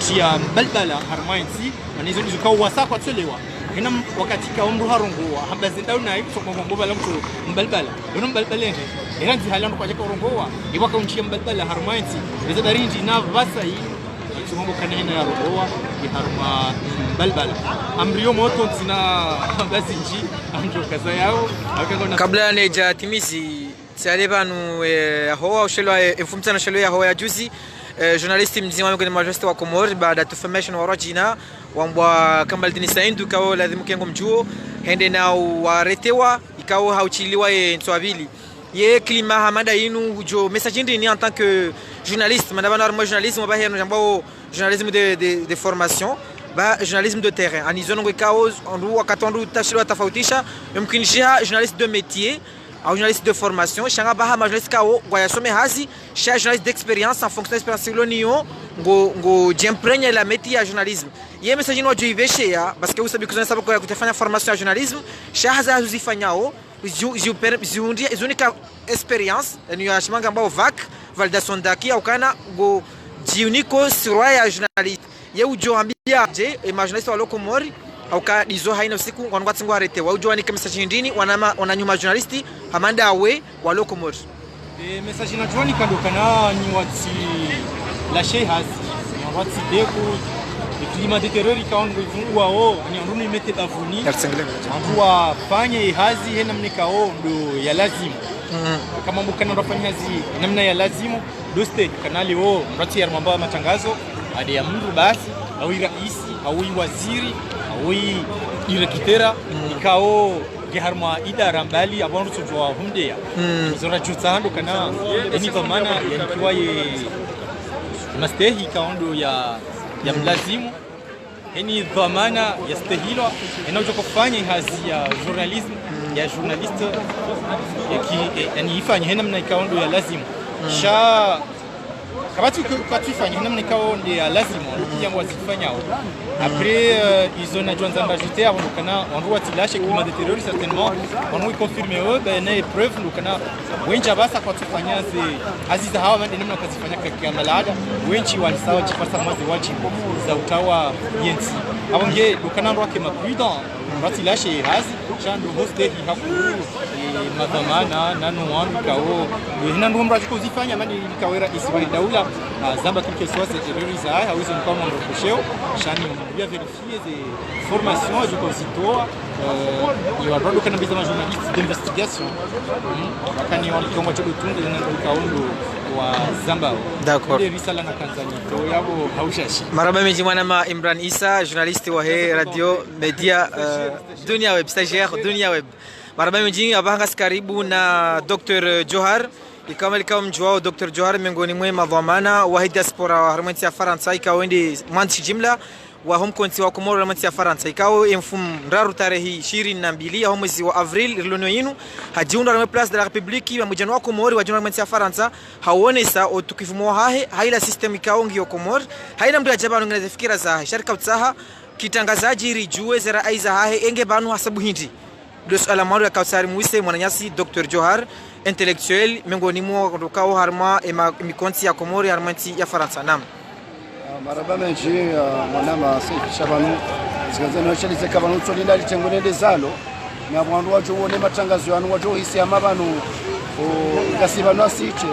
tia balbala harmainti manizo ndizukao wasa kwa tsolewa hena wakati ka umru harongowa hamba zindaunai sokongo bala mko mbalbala uno mbalbalenge eranzi halando kwa jeka rongowa iwaka unchia mbalbala harmainti reza darinji na vasai tsumbo kanena ya rongowa iharma balbala amrio moto tina bazinji amjo kaza yao
kabla neja timizi tsarevanu hoa ushelo infumtana shelo ya hoa ya juzi journaliste mzima kwenye majeste wa Komori baada tu formation wa rajina wambwa kama dinisa indu kao lazima kengo mjuo hende na waretewa ikao hauchiliwa ntwabili ye klima hamada inu ujo message ndi ni en tant que journaliste madame normal journalisme ba heno jambo journalisme de formation ba journalisme de terrain anizono ngekao ondu wakatondu tashilo tofautisha yomkinisha journaliste de métier au journaliste de formation shanga baha journaliste kao ngwa yasome hazi sha journaliste d'expérience en fonction d'expérience l'onion ngo j'imprègne la métier à journalisme ye message no joiveshe ya parce que usabi kuzana sababu ya kutafanya formation à journalisme sha haza uzifanyao unika expérience ni yashimanga ambao vac validation daki au kana go jiuniko sura ya journaliste ye ujo ambia je journaliste wa Lokomori au ka dizo haina usiku wanatsingo arete wa ujo ni message ndini wananyuma journaliste hamanda awe wa Lokomori
message na joni kadokana ni wati la shehaz ni wati deko climat de terreur ikaongo ifungwa ni nduni mete bavuni andua fanye hazi hena mnikao ndo ya lazima kama mbukana ndofanya hazi namna ya lazima doste kanali mrati ya mambo ya matangazo hadi ya mtu basi au raisi au waziri au directeur ikao geharma idara mbali abonru tujwa humdeya zora jutando kana ni dhamana yakiwa ye mastehi kaondo ya mlazimu ni dhamana yastahilwa inaoje kufanya hazi ya journalism ya journaliste yani ifanye hena mna ikaondo ya lazimu sha kabati kwatufanya hena mna ikaondo ya lazimu yango wazifanyao après ils ont ajouté rajouter avant kana on doit tilashe climat de terreur certainement on doit confirmer ben na preuve kana wenja basa kwatufanya ze aziza hawa mende namna kazifanya kwa malada wenchi walisawa jipasa mwazi wajibu za utawa yensi abonge lukanandwa ke maprudent batila chez hazi chando hoste hikakuru madhamana nanu wangu kao hina ndomra zifanya mani kawera isibali daula zamba quelque soit ces erreurs za hawezi mkama mrokosheo shani mbia vérifier des formations du consultoire il va donc kana biza journaliste d'investigation wakani walikongo chodo tunde na kaundu wa Zambao.
D'accord.
Risala na Tanzania to yabo haushashi.
Maraba meji mwana Imran Issa, journaliste wa radio media Dunia Web, stagiaire Dunia Web. Maraba meji abanga karibu na Dr. Johar. Ikawa mjuao Dr. Johar miongoni mwa madhamana wa diaspora wa harmanti ya Faransa ikawa ndi mwandishi jimla wa home konti wa Komoro harmanti ya Faransa ikawa mfumu mraru tarehi 22 ya mwezi wa Avril rilono yinu hajiunda na place de la République ya mujano wa Komoro wa harmanti ya Faransa haonesa otukifumo hahe haila system ikawa ngiyo Komoro haina mtu ajaba ngene fikira za sharika utsaha kitangazaji rijue zera aiza hahe enge banu hasabu hindi dos alamaro ya kausari muise mwananyasi Dr. Johar intellectuel miongoni mwa ndokao harma mikonti ya Komoro ya harmanti ya Faransa nam
maraba menji mwanama Seif Shabanu zikazana chalize kabanu tsolinda litengone zalo na mwandu wacho wone matangazo yanu wacho hisi amabanu ngasibano asiche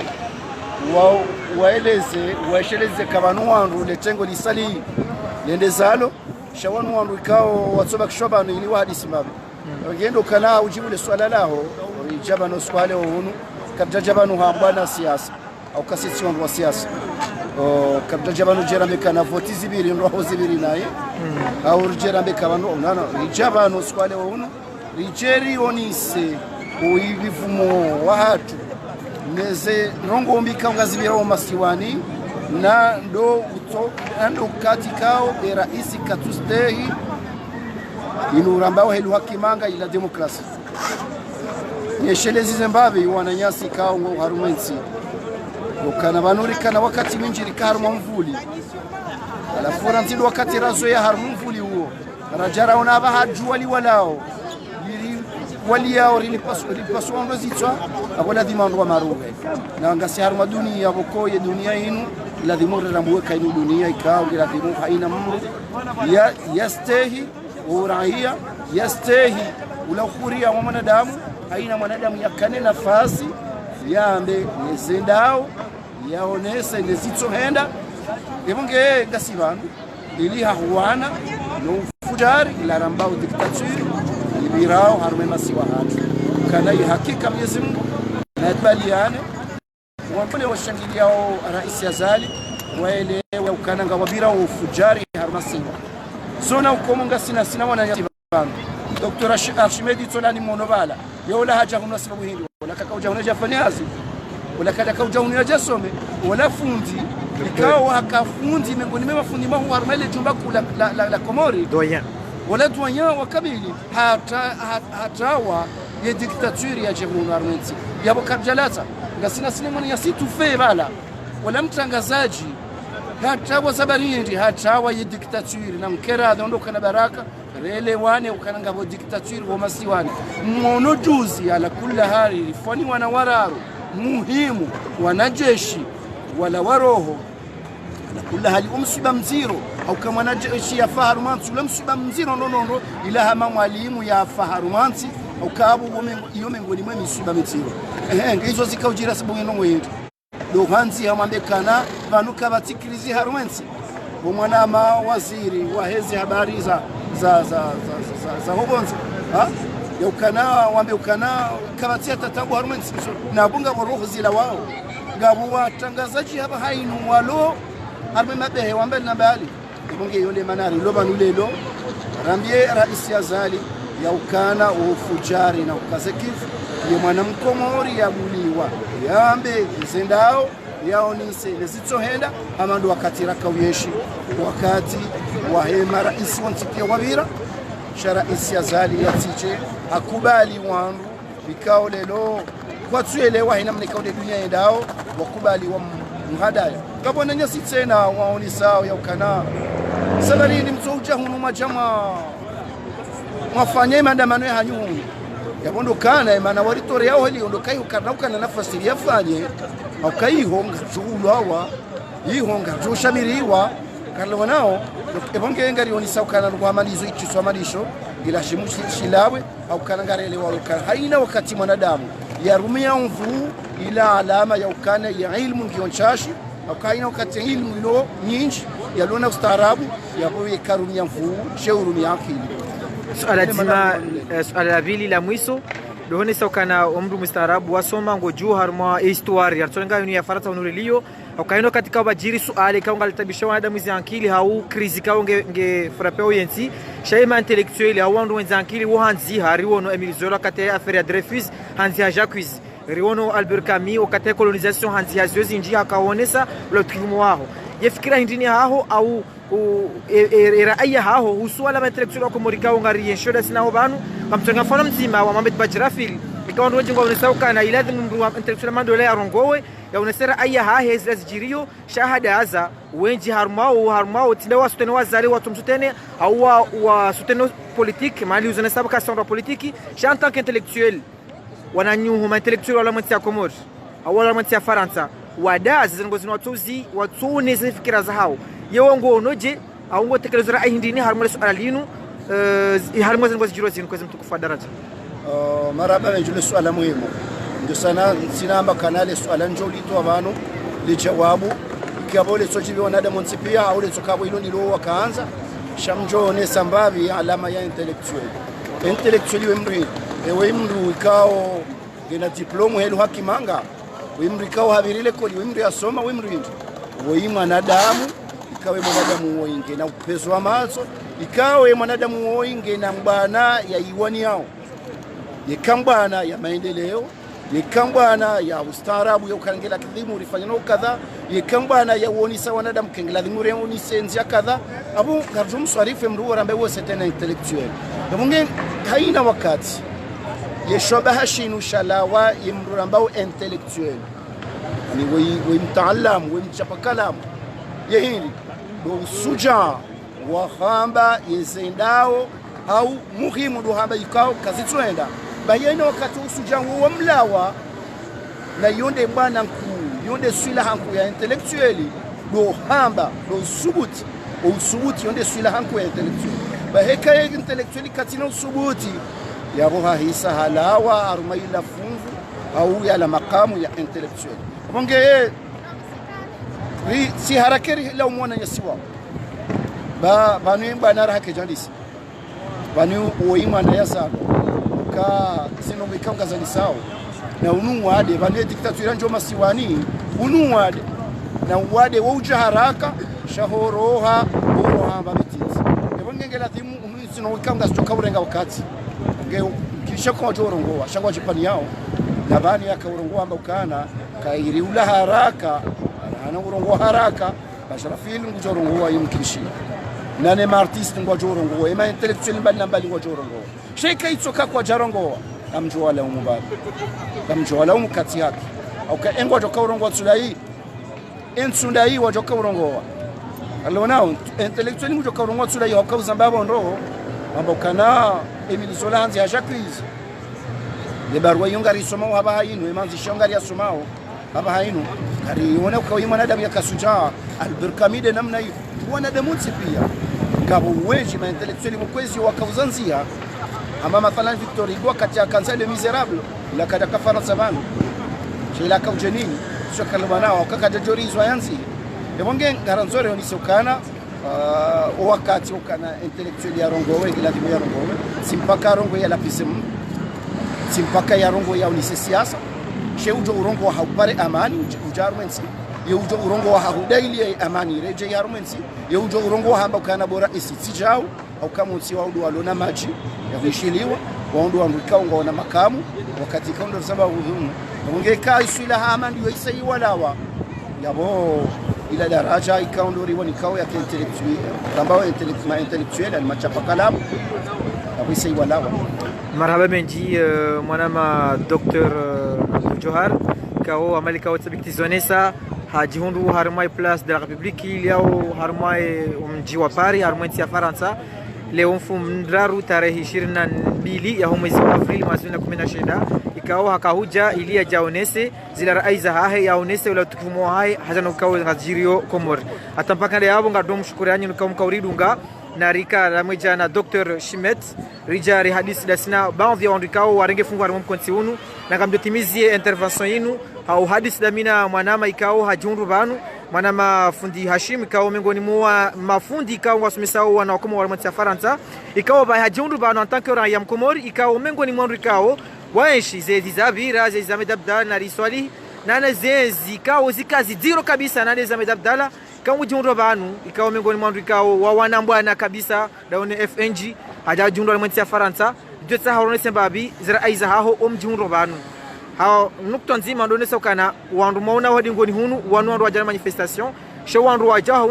waeleze kabanu wandu letengo lisali lende zalo shawanu wandu ikao watsoba kishobanu ili wahadisi mabe ngendo kana ujibu le swala lao ijabano swale hunu kabja jabanu hambana siasa au kasisi wandu wa siasa kabja jabanu jerambe kana voti zibiri ndo zibiri naye au jerambe kabanu nana ijabano swale hunu rijeri onise uivivumo wa hatu neze rongo mbika ngazibira wa masiwani na ndo katikao era isi katustehi inurambao helu hakimanga ila demokrasi nyeshelezi Zimbabwe wananyasi kao harumensi ukana banuri kana wakati minjiri karma mvuli ala furantido wakati razo ya harmu mvuli huo rajara onaba hajwali walao wali yao rilipaso ndo zitwa abola dimando maruge na ngasi harma dunia boko ya dunia inu la dimore rambuka inu dunia ikao ila dimu haina mru ya yastehi uraia yastehi ulaukuria wa mwanadamu haina mwanadamu yakane nafasi yambe nezendao yaonese nezitsohenda ebonge ngasibantu lili hawana no fujari ila rambao diktature ibirao harume masiwa hatu kana hakika Mwenyezi Mungu na tubaliane wapole washangiliao rais Azali waelewe ukananga wabira ufujari harmasiwa sona ukomonga sina wananyatibantu Dr. Arshimedi Tsolani monobala yola haja kuna sababu hindi wala kakauja unaja fanyazi wala kakauja unaja some wala fundi ikao hakafundi miongoni mwa mafundi mahu harmele jumba kula la Komori
doyen
wala doyen wakabili hatawa ya diktature ya Jamhuri Armensi yabo kabjalata ngasina mwana yasitufe bala wala mtangazaji hatawa sabarindi hatawa ya diktature na mkera aondoka na baraka rele wane ukananga bo diktature wa masiwani mwono juzi ala kula hali rifani wana wararu muhimu wanajeshi wala waroho ala kula hali umsiba mziro au kama wanajeshi ya faharumansi ula msiba mziro nonono ila hama mwalimu ya faharumansi au kabu iyo mengoni mwe msiba mziro hizo zikaujira sababu nongo yetu do hanzi hamambekana vanuka batikirizi harumansi bomwana ma waziri wa hezi habari za hobonzi yaukana wambe ukana kabatia tatabu harumensi na bunga roho zila wao ngabu watangazaji hapa hainu walo harme mabehe wambe na bali bunge yole manari loba nulelo rambie rais Azali yaukana ufujari na ukazekifu ni mwanamkomori ya buliwa yambe zendao yaonise nezitsohenda amandu wakati rakawiyeshi wakati wa hema rais wantikia wabira shara isi Azali yatiche akubali wandu vikao lelo kwa tuelewa hina mnikao de dunia endao wakubali wa mhadaya kabona nyasi tena waonisao ya ukana sabarini mtouja hunu majama mwafanye maandamano ya hanyuni yabondo kana maana walitore yao hali ondokai ukanauka na nafasi yafanye au kaihonga chulu hawa ihonga joshamiriwa karlo nao ebonge ngari oni saukana kwa malizo ichi malisho ila shilawe au kana ngari waluka haina wakati mwanadamu yarumia mvu ila alama ya ukana ya ilmu ngionchashi au kaina wakati ilmu ilo nyingi yalona ustaarabu yapo ikarumia mvu sheurumia akili
suala la pili la mwiso dohone saukana umru mustaarabu wasoma ngoju harma histoire yatsonga yuni ya farata unurelio okaino katika bajiri suale kaunga litabisha wanadamu zankili hau krizi kaunge frapeo yensi shaima intellectuel hau wandu zankili wo hanzi hari wono Emile Zola kate affaire Dreyfus hanzi ha Jacques Riono Albert Camus okate colonisation hanzi ha zozinji akaonesa lo trimo wao yefikira hindini haho au era aya haho usuala ma intellectuel ko morika ngari yenshoda sina banu kamtonga fona mzima wa Mohamed Bajrafil ikawa ndio ngono saukana ilazimu mru intellectuel mandole ya rongowe ya unesera aya hahe zijirio shahada haza wenji harmao tindawa sutene wazali watu msutene au wa sutene politique mali uzana sabaka sandra politique en tant qu'intellectuel wananyuhu ma intellectuel wala mtia komor au wala mtia faransa wada zingozi watuzi watune zifikira za hao yewongo onoje au ngo tekelezera ahindini harmo suala linu harmo zingozi jiro zinu kwa mtukufa daraja
maraba njule suala muhimu ndio sana sinamba kanale suala njoli to abantu lijawabu ikabole sochibi wanadamu nsipia au letokabo ilo ndilo wakaanza shamjone sambabi alama ya intellectuel we mndu ikao gena diploma helu hakimanga we mndu ikao habirile koli we mndu yasoma we mndu we mwanadamu ikawe mwanadamu woinge na upezo wa mazo ikawe mwanadamu woinge na mbana ya iwani yao yekambana ya maendeleo yekambana ya ustaarabu ya ukangela kidhimu ulifanya kadha yekambana ya uonisa wanadamu kengela dhimure unisenzi kadha abu karjum swarife mru ambaye wose tena intellectuel munge haina wakati yeshobaha shinu shalawa imru ambao intellectuel ni we mtaalam we mchapa kalam yehili do suja wa khamba yesendao au muhimu do hamba ikao kazitwenda bayeno wakati usujangu wa mlawa na yonde bwana nkuu yonde swila hanku ya intellectueli do hamba do subuti yonde swila hanku ya intellectueli baheka ya intellectueli katina usubuti ya roha hisa halawa arumaila fungu au ya la makamu ya intellectueli bonge si harakeri la umwana yasiwa banu bana rahake jandisi banu oima na yasa ka sino wikanga zalisao na unuwade bane diktatura njo masiwani unuwade na uwade wauja haraka shahoroha boroha babitisi ebongengela timu sino wikanga stoka urenga wakati nge kisha kwa jorongoa shangwa jipani yao na bani yakaurongoa amba ukana kairi ula haraka ana urongoa haraka bashara film ngujorongoa yimkishi nane artiste ngujorongoa ema intellectuel mbali na mbali ngujorongoa sheka itsoka kwa jarongoa amjwala umubali amjwala umkati yake au ka engwa joka urongoa tsulai ensundai wa joka urongoa alonao intellectuel ngujoka urongoa tsulai au ka uzambaba ndo amba kana Emile Zola hanzi ya Jacques le barwa yongari somao haba hainu emanzi shongari ya somao haba hainu kari ona kwa mwanadamu yakasuja Albert Camus de namna hiyo wanadamu pia ngabo weji ma intellectuel mkwezi wakauzanzia ama mathalan Victor Hugo kati ya kansa le miserable la kada kafara sabana shila ka ujenini sio kalma nao kaka jorizwa yanzi ebonge ngaranzore onisokana wakati ukana intellectuel ya rongowe ila dimu ya rongowe simpaka rongo ya lapisem simpaka ya rongo ya unise siasa sheujo urongo wa haupare amani ujarmensi yeujo urongo wa haudailie amani reje ya armensi yeujo urongo wa hamba kana bora isitijao au kama unsi wa udu walona maji ya vishiliwa waundu wa mrikao ngona makamu wakati kaundo sababu humu ungeka iswila hama ndio isai walawa yabo ila daraja ikaundori wanikao ya intellectuel ambao intellectuel almachapa kalamu abisai walawa
marhaba benji mwanama Dr. Abdul Johar kao amali kao tabikitizonesa hajihundu harmai place de la République iliao harmai mji wa Paris harmai ya Faransa leo mfu mdraru tarehe 22 ya mwezi wa Aprili mwezi wa 16 ikao hakahuja ili yajaonese zila raiza hahe yaonese ula tukifumo hahe hazano kao ngajirio Komori atampaka le abo ngadom shukurani nuka mkauridunga na rika ramweja na Dr. Shimet rija ri hadisi dasina baadhi ya wandikao warenge fungu wa mkonti unu na kamjotimizie intervention yinu au hadisi damina mwanama ikao hajundu banu mwanama fundi Hashim ikao mengoni mwa mafundi ikao wasumesao wanaokoma wa mwanti Faransa ikao ba hajundu banu en tant que raia Komori ikao mengoni mwa ikao waenshi zezi zabira zezi zamedabdala na riswali na zezi ikao zikazi diro kabisa na zamedabdala kama mjundu banu ikao mengoni mwa ikao wa wanambwana kabisa daone FNG haja jundu wa mwanti Faransa jotsa harone sembabi zira aiza haho omjundu banu hao nukta nzima ndo nesa kana wandu maona wadi ngoni hunu wandu wajana manifestation sho wandu wajaha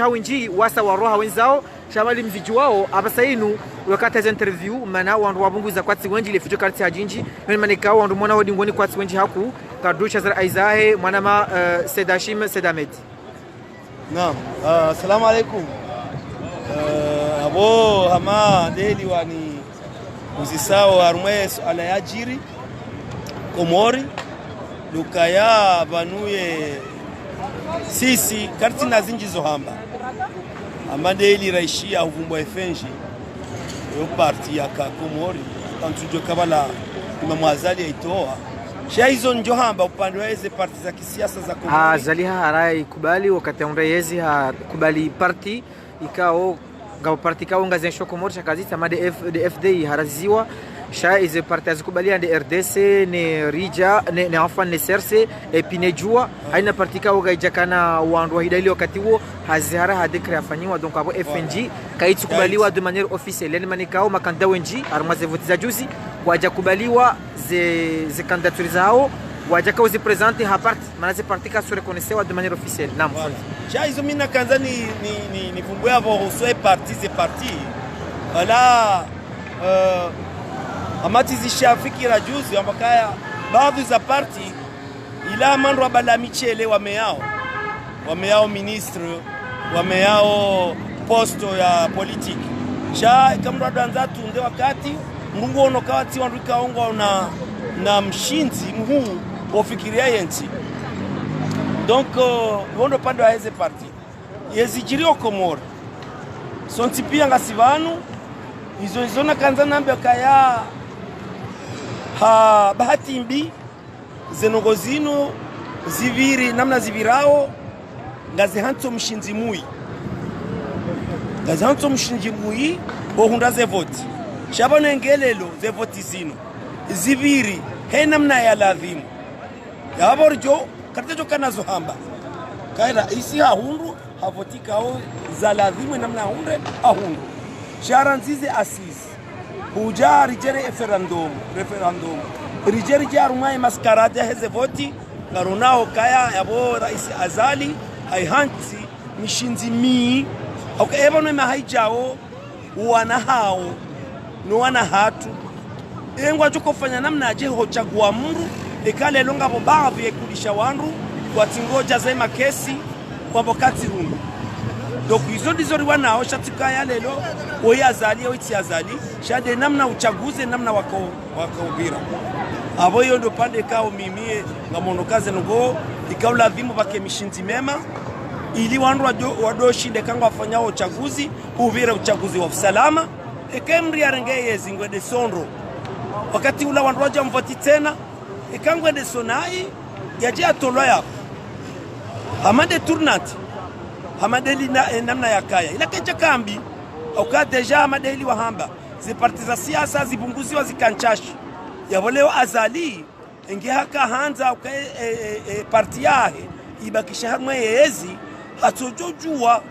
wenji wasa waroha wenzao shamali mziji wao abasainu wakati za interview mana wandu wabunguza kwati wenji ile fito karti ajinji manika wandu maona wadi ngoni kwati wenji haku kadusha zara aizahe mwanama Sedashim Sedamed.
Naam, assalamu alaikum. Abo hama deli wani uzisao armweso alayajiri Komori lukaya banuye sisi karti na zinji zohamba amande ili raishia uvumbo FNG yo parti ya Komori tantujo kabala imamwazali yaitoa shia hizo njohamba upande wa hizo parti za kisiasa za Komori
zaliha harai kubali wakati undayezi kubali parti ikao ngao parti kao ngazensho Komori shakazita made FD haraziwa sha ize parti azikubalia de RDC ne Rija ne enfant ne CRC et puis ne Jua haina parti kao gaijakana wandu hidali wakati huo hazihara hadekre afanywa donc abo FNG kaitukubaliwa de manière officielle yani manikao makanda wenji armaze vote za juzi wajakubaliwa ze candidature zao wajaka uzi presente ha parti manaze parti ka sure connaissewa de manière officielle nam
sha hizo mina kanza ni fumbo yavo uswe parti ze parti wala amati zishafikira juzi ambakaya baadhi za parti ila mandu abala michele wameao ministre wameao posto ya politiki sha kamra danza tunde wakati mungu onokawati wandu kaongo na mshinzi mhuu ofikiria yensi donc wondo pande wa hizo parti yezijirio Komori sonti pia ngasivanu izo na kanza nambe kaya ha bahati mbi zenogozino ziviri namna zivirao ngazi hanto mshinzi mui bohunda ze vote shabone ngelelo ze vote zino ziviri he namna ya ladhimu ya borjo katejo kana zohamba kaira isi hundu havotika au za ladhimu namna hunde ahundu sharanzize asisi huja rijere referendum rijere jarumai maskarade heze voti ngaronao kaya yabo rais azali haihanti mishinzi mi okay ebano mahaijao wana hao no wana hatu engwa chokofanya namna aje hochagua muru ekale longa bo baadhi yekulisha wandu watingoja zema kesi kwa bokati rundu donc izo dizori wanao shatukaya lelo oyazali oitiazali shade namna uchaguze namna wakaubira abo hiyo ndo pande kao mimie ngamonokaze ngo ikaula dhimu bake mishinzi mema ili wandu wadoshinde kanga wafanyao uchaguzi uvira uchaguzi wa salama ekemri arengeye zingwede sondro wakati ula wandu waja mvoti tena ekangwede sonai yaje atolwa yako hamade tournante hamadeli namna ya kaya ila kecha kambi au deja hamadeli wahamba zi parti za siasa zibunguziwa zikanchashi yaboleo azali inge haka hanza parti yahe ibakisha hamwe yezi hatojojua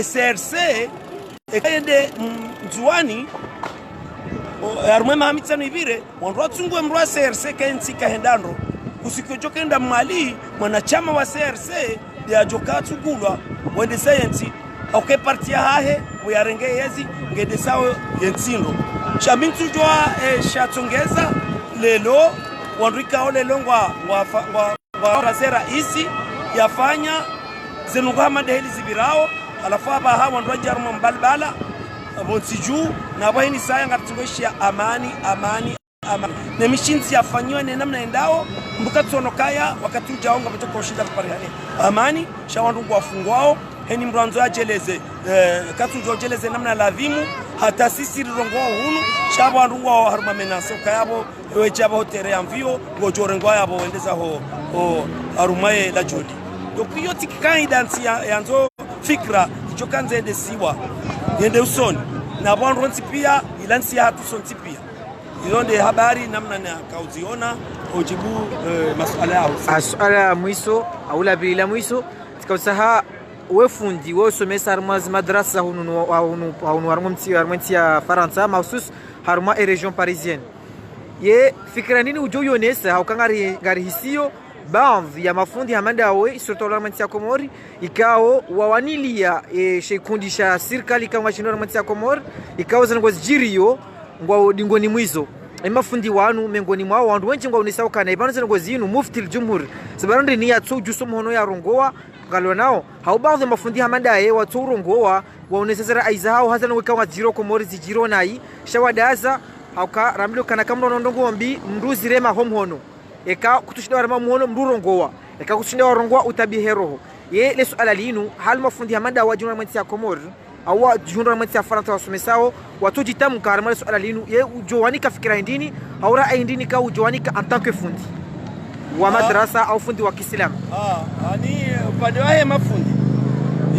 SRC ekende nzuani armwe mamitsano ibire wandu atungwe mrwa SRC kensi kahendandro usikojokenda mali mwanachama wa SRC ya jokatu gulwa wende science okay parti hahe uyarenge yezi ngede sawo yentsindo chamintu jwa shatongeza lelo wandika ole longwa wa sera isi yafanya zenugwa madeheli zibirao alafu aba ha wandu jarmo mbalbala abonsiju na bahini saya ngatungoshia amani
na mishinzi yafanywe na namna endao mbuka tsonokaya wakati ujaonga mtoka ushinda kuparihane amani shawandu wafungwao heni mranzo ajeleze katu jojeleze namna lavimu hata sisi rongoa hunu shabandu wa haruma menase kayabo wechaba hotere amvio gojorengo yabo endeza ho arumaye la jodi dokiyo tikikaida yanzo fikra ichokanze ende siwa ende usoni na bandu ronsi pia ilansi hatu sonti pia ilonde habari namna na kauziona ujibu masuala yao
asuala mwiso au la bila mwiso tikausaha wefundi wosomesa haruma madrasa hunu harumti ya Faransa mahsus haruma e region parisienne ye fikra nini ujoyonesa haukangari ngari hisio baadhi ya mafundi hamandawe surtout harumti ya Komori ikao wawanilia shekundisha serikali kama shino harumti ya Komori ikao zangozijirio ngwa dingoni mwizo mafundi wanu mengoni mwao wandu wengi ngwa unisao kana ibano zangozi mufti al-jumhur sabaronde ni yatso juso mhono ya rongoa ngalo nao haubaadhi mafundi hamandaye watu rongoa waonesezera aiza hao hazana wikawa jiro Komori zijiro nai shawadaza hauka ramlo kana kamno ndongo mbi mruzi rema homhono eka kutushida warama mhono mrurongoa eka kutushida warongoa utabiheroho ye le suala linu hal mafundi hamanda wajuna mwanti ya Komori awa jundra mwanti ya Faransa wasomesao watu jitamka harama suala linu ye ujowanika fikira indini au raa indini ka ujowanika en tant que fundi wa madrasa au fundi wa Kiislamu
ani upande wa mafundi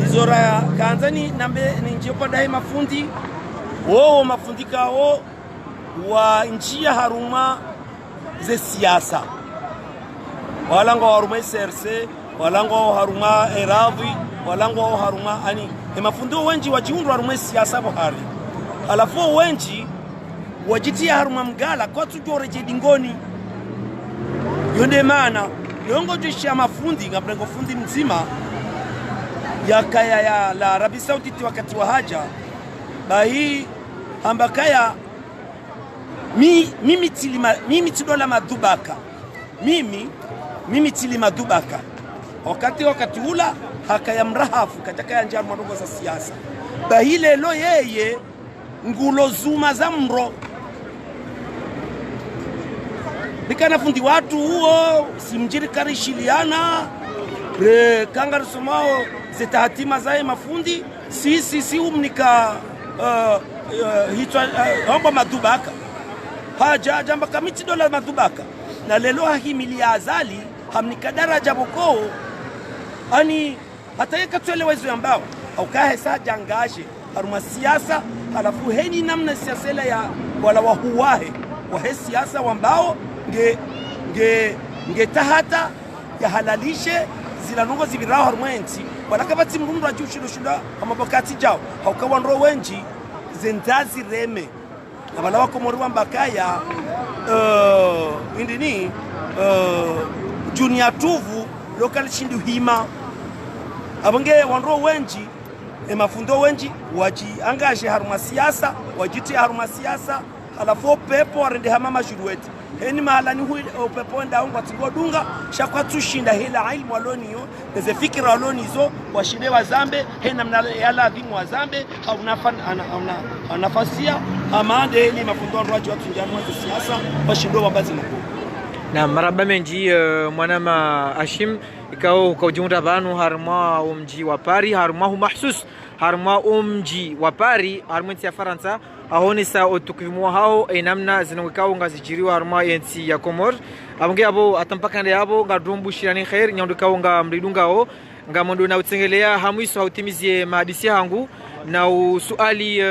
izora kanzani nambe ninje upande wa mafundi wao mafundi kao wa njia haruma ze siasa walango haruma SRC walango haruma eravi walango haruma ani mafundi wengi wajiundwa haruma siasa bohari alafu wengi wajitia haruma mgala kwa tujoreje dingoni yonde maana longo jishia mafundi ngabrengo fundi mzima ya kaya ya la Arabia Saudite wakati wa haja bahi ambakaya mimi tidola madubaka mimi tili madubaka wakati ula hakaya mrahafu katika ya njia mwadongo za siasa bahile lo yeye ngulo zuma za mro bikana fundi watu huo simjiri karishiliana kangari somao zeta hatima zae mafundi si umnika hitwa homba madubaka haja jamba kamiti dola madubaka na lelo hahimili azali hamnika daraja boko ani hata yeka tuelewa hizo ambao au kahe saa jangaje haruma siasa alafu heni namna siasa ya wala wahuwahe wahe siasa wambao nge tahata ya halalishe zila nungo zibirao harumwenzi wala kabati mrundu wa jushilo shula amabakati jao haukawa nro wenji zendazi reme na wala wako moriwa mbakaya indini junior tuvu local shindu hima abange wanro wenji mafundo wenji waji angaje haruma siasa wajiti haruma siasa alafu pepo warende hamama shurueti heni mahalani hui pepo nda ungwa tingodunga shakwa tushinda hela ilmu waloniyo neze fikira walonizo washinde wa zambe hena mna yala adhimu wa zambe anafasia amande heli mafundo nroaji watu njanu watu siasa washindo wabazi mkuu
na maraba menji mwanama Hashim ikao ukaujunda banu harma umji wa Paris harma hu mahsus harma umji wa Paris harma ya Faransa ahoni sa otukimu hao enamna zinawekao ngazijiriwa harma yensi ya Komor abonge abo atampaka yabo ngadumbu shirani khair nyandukao nga mridungao ngamondo na utsengelea hamwiso hautimizie mahadisi hangu na usuali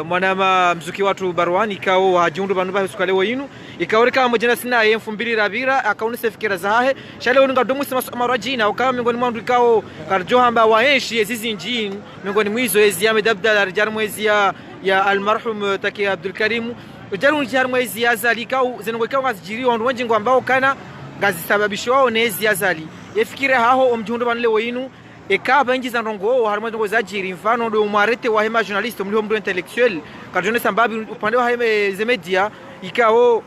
mwanama mzuki watu barwani ikao hajundu banuba husukalewo yinu ikaoreka mojana sina yemfu mbili rabira akaunise fikira zahe shale unga domu sima amarajina ukawa miongoni mwandu ikao karjohamba waenshi ezizi njini miongoni mwizo ezi ya medabda rijar mwezi ya almarhum Taki Abdul Karim ujaru rijar mwezi ya zali ikao zenongo ikao ngazijiri wandu wenjingu ambao kana ngazisababisho wao nezi ya zali yefikire haho omjundu banlewo yinu ekaba ingi za ndongo harma ndongo za jiri mfano ndo mwarete wa hema journalist mlio mdo intellectuel karjone sambabi upande wa hema ze media ikao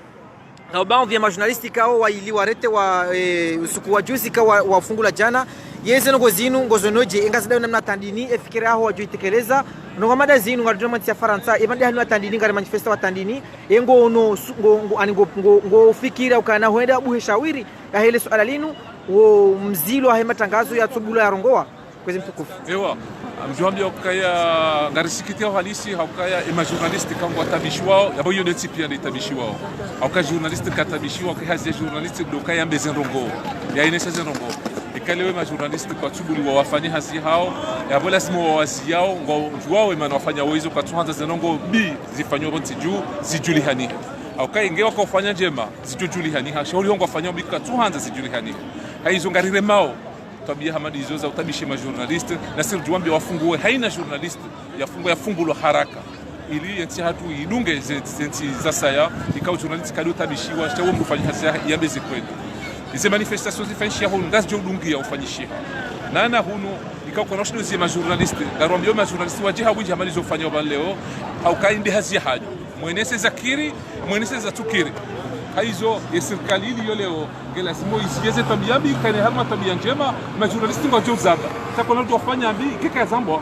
na baadhi ya journalist ikao waili warete wa usiku wa juzi ikao wafungula jana yeze ngo zinu ngozonoje ingazida namna tandini efikira aho wajoitekeleza no mada zinu ngari drum ya Faransa ibandi hanu atandini ngari manifesto atandini yengo no ngo fikira ukana huenda buhe shawiri ya hele swala linu wo mzilo ha matangazo ya tsubula ya rongoa kwezi mtukufu
ewa mjwambia ukaya ngarisikiti halisi haukaya ima journaliste kango atabishwao yabo yo neti pia netabishwao hauka journaliste katabishwao kwa hazi journaliste dokaya mbeze rongo ya inesa rongo ikalewe ma journaliste kwa tsubuli wa wafanya hazi hao yabo lazima wawazi yao ngo jwao ima wafanya wezo kwa tuanza zenongo bi zifanywa bonti juu zijulihani hauka ingewa kwa kufanya njema zijulihani ha shauri hongo wafanya bi kwa tuanza zijulihani haizo ngarire mao tabia hamadi zoza utabishe ma journaliste na sir juambe wafungue haina journaliste yafungulo haraka ili yenti hatu idunge zenti za saya ikao journaliste kali utabishiwa shawo mfanya hasa yabeze kwenda izi manifestations zifanyishia hunu ngazi jodungia ufanyishia nana hunu ikao kwa noshino zi ma journaliste darwambio ma journaliste wajiha winji hamadi zofanya ba leo au kainde hazia hajo mwenese zakiri mwenese za tukiri haizo ya serikali ili leo ngela simo isiweze tabia mbi kane halma tabia njema na journalisti ngojo zaba sasa ndio wafanya mbi kika zambo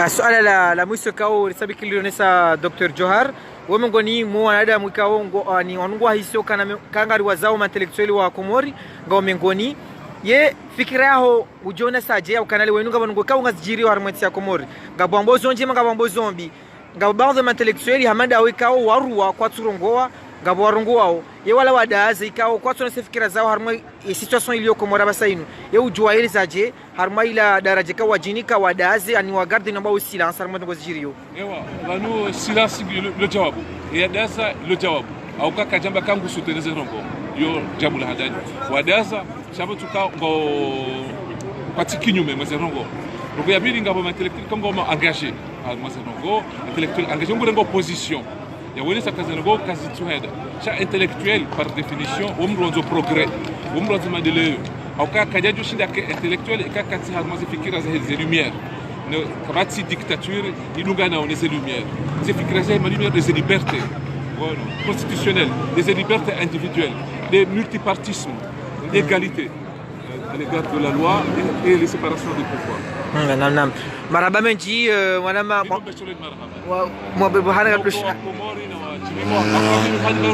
swala la mwisho kao risabiki lionesa Dr. Johar wamengoni mwanada mwikao ni wanungwa hisio kana kangari wazao intellectual wa Komori ngao mengoni ye fikira yao ujona saje au kanali wenu ngabongo kao ngazijiri wa harmati ya Komori ngabambo zonje ngabambo zombi ngabambo intellectual hamada wikao warua kwa turongoa ngabo warongo wao ye wala wadaze ikao kwa tsona fikira zao harma situation iliyo Komora basainu ye ujua ile zaje harma ila daraja ka wajinika wadaze ani wagarde namba au silence harma ngo zirio
ewa banu silence le jawabu ya dasa le jawabu au kaka jamba kangu soutenir rongo yo jabu la hadani wadaza chabo tuka ngo patikinyume mwezerongo donc ya bili ngabo intellectuel kongo engagé mwezerongo intellectuel engagé ngo ngo position ya wele sakazango kazi tuheda cha intellectuel par définition umronzo progrès umronzo maendeleo au kaka shinda intellectuel ikakati harmazi fikira za hizi lumière ne kabati dictature ilunga na oneze lumière ces fikira za lumière des libertés voilà constitutionnelles des libertés individuelles des multipartisme l'égalité à l'égard de la loi et les séparations des pouvoirs
nam maraba menji wanama mwabebo hana kadusha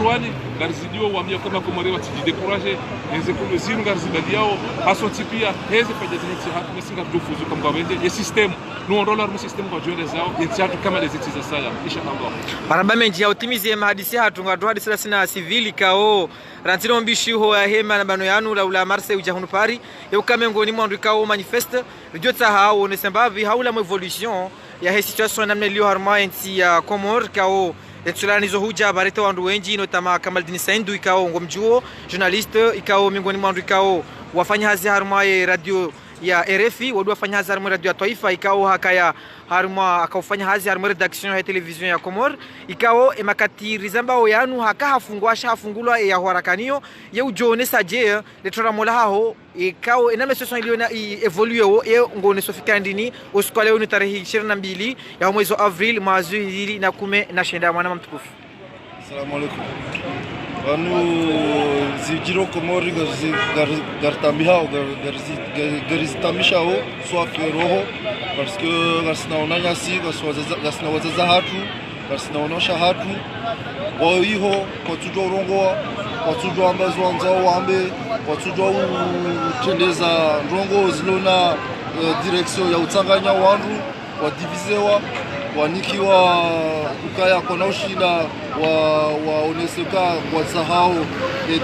Rwani garzidio wamia kama Komori watijidekuraje enze kulo zinu garzibadiao hasoti pia heze pajazi hiti hatu mesinga dufuzu kama wende ye system no ondola mu system kwa jone zao yenti hatu kama leziti za saya inshallah
maraba menji ya utimize mahadisi hatu ngadu hadisi sina civili kao rantino mbishi ho ya hema na bano yanu la Marseille uja hunu pari yo kamengoni mwandu kao manifeste rujota hao ne sembavi haula mo evolution ya he situation namne liyo harma enti ya Komor kao etsulani zo huja barete wandu wenji notama Kamaldini Saindu ikao ngomjuo journaliste ikao miongoni mwandu ikao wafanya hazi harma ya radio ya RFI wadu wafanya hazi harma radio ya Taifa ikao hakaya harma akaufanya hazi harma redaction ya television ya Komor ikao emakati rizamba oyanu haka hafungwa hafungulwa ya hwarakanio ye ujone saje letora mola hao ikao ina situation iliyo na evolue ye ngone sofika ndini usikale uni tarehe 22 ya mwezi wa Avril mwezi 2019 mwana mtukufu.
Assalamu alaikum. Anu zijiro Komori gartambihao garizitamisha soit roho parce que gasna onanyasi gasna wazaza hatu gasna onosha hatu oiho kwa tujwa urongo kwa tujwa ambazo wanzao wambe kwa tujwa utendeza rongo zilona direction ya utsanganya wandu wa divisewa wanikiwa ukaya kona ushila waoneseka kwa sahao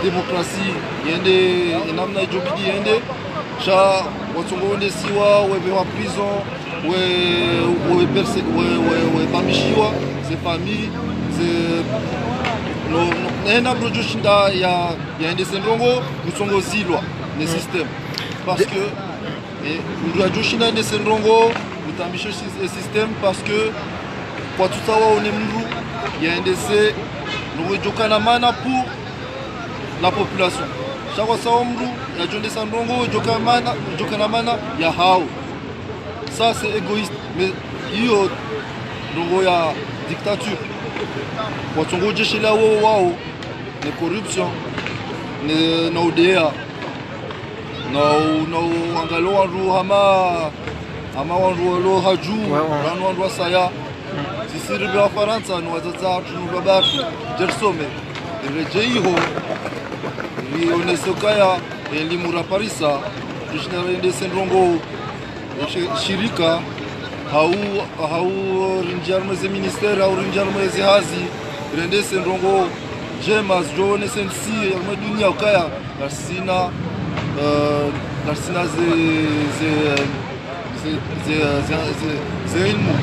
demokrasi yende namna ijobidi yende cha watongonde siwa webe wa prison we bamishiwa ces familles nena projushinda ya yende sendrongo utongo zilwa ne système parce que projushinda ne sendrongo utambisha système parce que kwa tutawa onemru yaendese nujokana mana pour la population chaque samru ya jonde sandongo jokana mana ya hao ça c'est égoïste mais hiyo ndongo ya dictature watongo jeshi la wao ne corruption ne na udea na angalo wanru hama amawandro haju ranwandro saya sisiri bya faransa nwazaza tunubaba jersome rejeho rionesokaya elimura parisa tushinarende senrongo shirika hau rinjarme ze ministère au rinjarme ze hazi rende senrongo jemas jone sensi yarma dunia ukaya larsina ze ilmu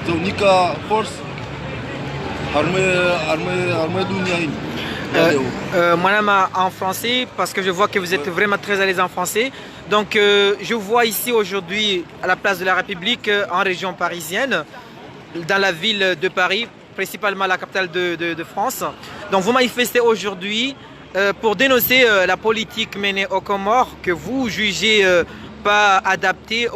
zaunika force armée dunia
Madame, en français, parce que je vois que vous êtes vraiment très à l'aise en français. Donc, je vois ici aujourd'hui, à la place de la République, en région parisienne, dans la ville de Paris, principalement la capitale de France. Donc, vous manifestez aujourd'hui pour dénoncer la politique menée aux Comores, que vous jugez pas adaptée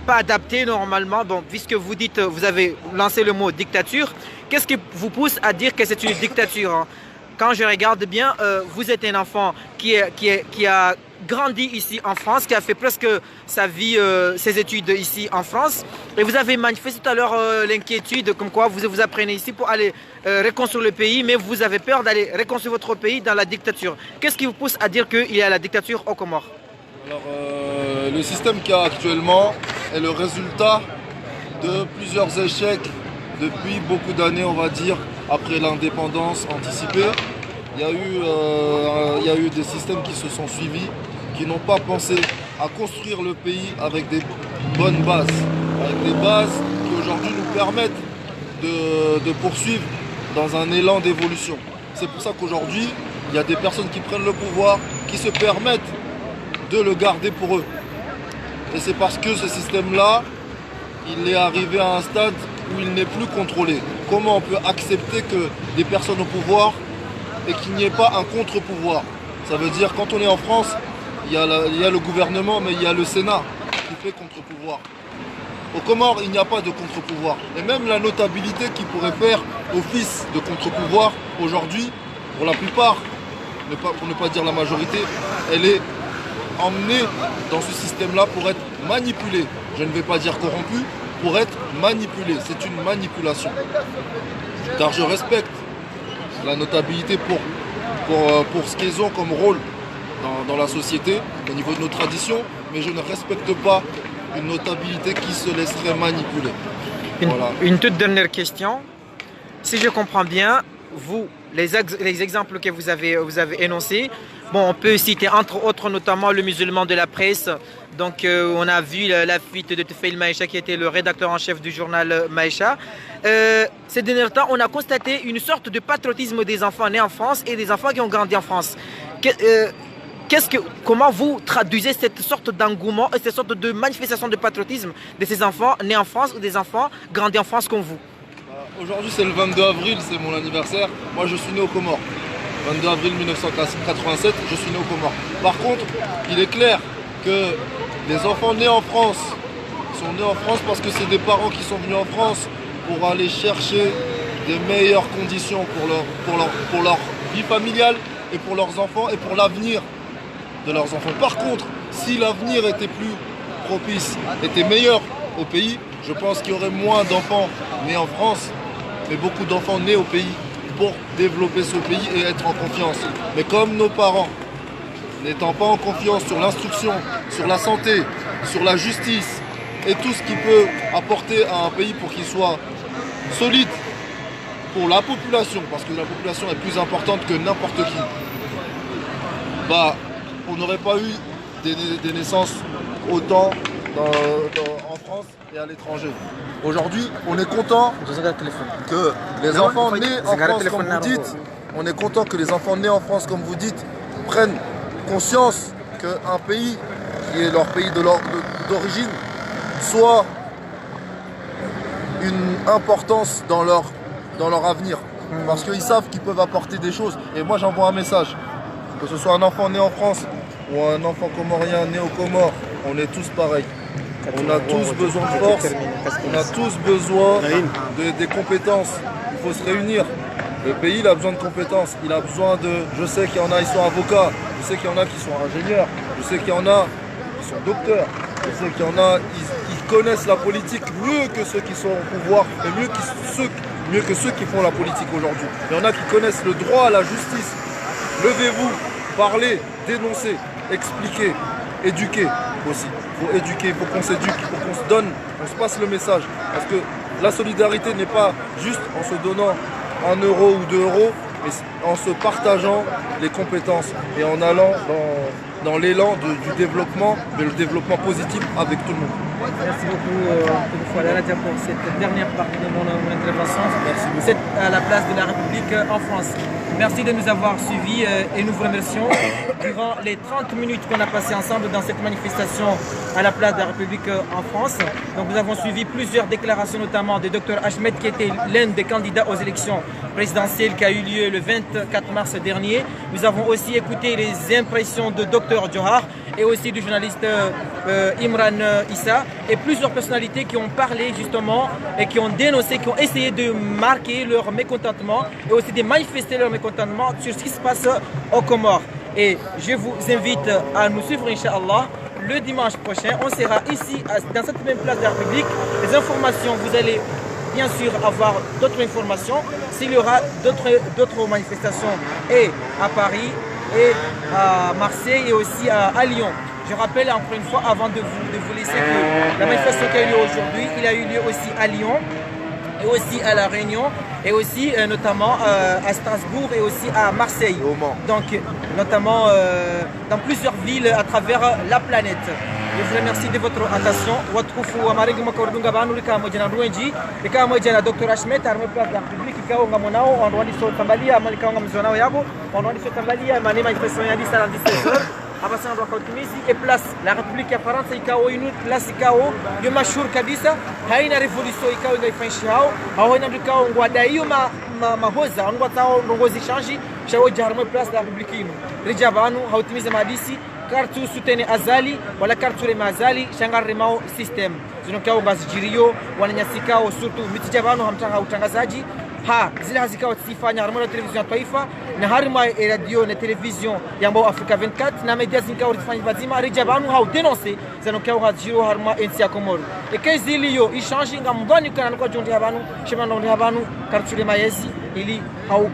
pas adapté normalement. Bon, puisque vous dites, vous avez lancé le mot dictature, qu'est-ce qui vous pousse à dire que c'est une dictature, hein? Quand je regarde bien, vous êtes un enfant qui a grandi ici en France, qui a fait presque sa vie, ses études ici en France, et vous avez manifesté tout à l'heure l'inquiétude comme quoi vous apprenez ici pour aller reconstruire le pays, mais vous avez peur d'aller reconstruire votre pays dans la dictature. Qu'est-ce qui vous pousse à dire qu'il y a la dictature aux Comores?
Alors, le système qu'il y a actuellement est le résultat de plusieurs échecs depuis beaucoup d'années, on va dire, après l'indépendance anticipée. Il y a eu des systèmes qui se sont suivis, qui n'ont pas pensé à construire le pays avec des bonnes bases, avec des bases qui aujourd'hui nous permettent de poursuivre dans un élan d'évolution. C'est pour ça qu'aujourd'hui, il y a des personnes qui prennent le pouvoir, qui se permettent de le garder pour eux. Et c'est parce que ce système-là, il est arrivé à un stade où il n'est plus contrôlé. Comment on peut accepter que des personnes au pouvoir et qu'il n'y ait pas un contre-pouvoir? Ça veut dire, quand on est en France, il y a le gouvernement, mais il y a le Sénat qui fait contre-pouvoir. Aux Comores, il n'y a pas de contre-pouvoir. Et même la notabilité qui pourrait faire office de contre-pouvoir, aujourd'hui, pour la plupart, pour ne pas dire la majorité, elle est emmenée dans ce système-là pour être manipulée. Je ne vais pas dire corrompue, pour être manipulée. C'est une manipulation. Car je respecte la notabilité pour ce qu'ils ont comme rôle dans la société, au niveau de nos traditions, mais je ne respecte pas une notabilité qui se laisserait manipuler.
Une toute dernière question. Si je comprends bien, vous, les exemples que vous avez énoncés, bon, on peut citer entre autres notamment le musulman de la presse. Donc on a vu la fuite de Tufeil Maïcha qui était le rédacteur en chef du journal Maïcha. Ces derniers temps, on a constaté une sorte de patriotisme des enfants nés en France et des enfants qui ont grandi en France. Comment vous traduisez cette sorte d'engouement et cette sorte de manifestation de patriotisme de ces enfants nés en France ou des enfants grandis en France comme vous?
Aujourd'hui c'est le 22 avril, c'est mon anniversaire. Moi je suis né aux Comores. 22 avril 1987, je suis né aux Comores. Par contre, il est clair que les enfants nés en France sont nés en France parce que c'est des parents qui sont venus en France pour aller chercher des meilleures conditions pour leur vie familiale et pour leurs enfants et pour l'avenir de leurs enfants. Par contre, si l'avenir était plus propice, était meilleur au pays, je pense qu'il y aurait moins d'enfants nés en France, mais beaucoup d'enfants nés au pays pour développer ce pays et être en confiance. Mais comme nos parents, n'étant pas en confiance sur l'instruction, sur la santé, sur la justice et tout ce qui peut apporter à un pays pour qu'il soit solide pour la population, parce que la population est plus importante que n'importe qui, on n'aurait pas eu des naissances autant en France et à l'étranger. Aujourd'hui, on est content que les enfants nés en France, comme vous dites, on est content que les enfants nés en France, comme vous dites, prennent conscience qu'un pays qui est leur pays d'origine soit une importance dans leur avenir. Parce qu'ils savent qu'ils peuvent apporter des choses. Et moi j'envoie un message. Que ce soit un enfant né en France ou un enfant comorien né aux Comores, on est tous pareils. On a tous besoin de force, on a tous besoin des compétences. Il faut se réunir. Le pays il a besoin de compétences. Il a besoin de... Je sais qu'il y en a qui sont avocats, je sais qu'il y en a qui sont ingénieurs, je Je sais qu'il y en a qui sont docteurs. Je sais qu'il y en a, ils connaissent la politique mieux que ceux qui sont au pouvoir et mieux que ceux qui font la politique aujourd'hui. Il y en a qui connaissent le droit à la justice. Levez-vous, parlez, dénoncez, expliquez, éduquez aussi. Il faut éduquer, il faut qu'on s'éduque, il faut qu'on se donne, qu'on se passe le message. Parce que la solidarité n'est pas juste en se donnant 1 euro ou 2 euros, mais en se partageant les compétences et en allant dans l'élan du développement, mais le développement positif avec tout le monde.
Merci beaucoup Nadia pour cette dernière partie de mon intervention. C'est à la place de la République en France. Merci de nous avoir suivis et nous vous remercions. Durant les 30 minutes qu'on a passées ensemble dans cette manifestation à la place de la République en France, donc nous avons suivi plusieurs déclarations, notamment de Dr Ahmed qui était l'un des candidats aux élections présidentielles qui a eu lieu le 24 mars dernier. Nous avons aussi écouté les impressions de Dr Johar et aussi du journaliste Imran Issa et plusieurs personnalités qui ont parlé justement et qui ont dénoncé, qui ont essayé de marquer leur mécontentement et aussi de manifester leur mécontentement sur ce qui se passe aux Comores. Et je vous invite à nous suivre, Inch'Allah, le dimanche prochain. On sera ici, dans cette même place de la République. Les informations, vous allez bien sûr avoir d'autres informations s'il y aura d'autres manifestations et à Paris et à Marseille et aussi à Lyon. Je rappelle encore une fois, avant de vous laisser, que la manifestation qui a eu lieu aujourd'hui, il a eu lieu aussi à Lyon et aussi à La Réunion et aussi notamment à Strasbourg et aussi à Marseille. Donc notamment dans plusieurs villes à travers la planète. Je vous remercie de votre attention. Dr Ahmed arme place de la République ikawa ngamonao onwadi so tambalia amali kawa ngamzonao yabo onwadi so tambalia manema manifestation ya 10 à 17h abasana ndo kautumizi e place la République ya Faransa ikawa inu place ikawa yo mashhur kabisa haina revolution ikawa ngaifanyisha hao hawana ndikao ngwada hiyo mahoza ngwa tao ndongozi change shawo jarme place de la République inu rijabanu hautumize madisi kartu sutene azali wala kartu le mazali shangar remao system zinokao ngazijirio wananyasikao surtout mitijabano hamtaka utangazaji zile hazikao tsifanya harimo na television ya taifa na harimo radio na television ya Mbao Africa 24 na media zinkao rifanya bazima rijabanu hau denoncer zinokao ngazijiro harimo ensi ya Komoro ekezi yo ishange ngamvani kana kwa jondi habanu shemano ndi habanu kartu le mayezi ili hau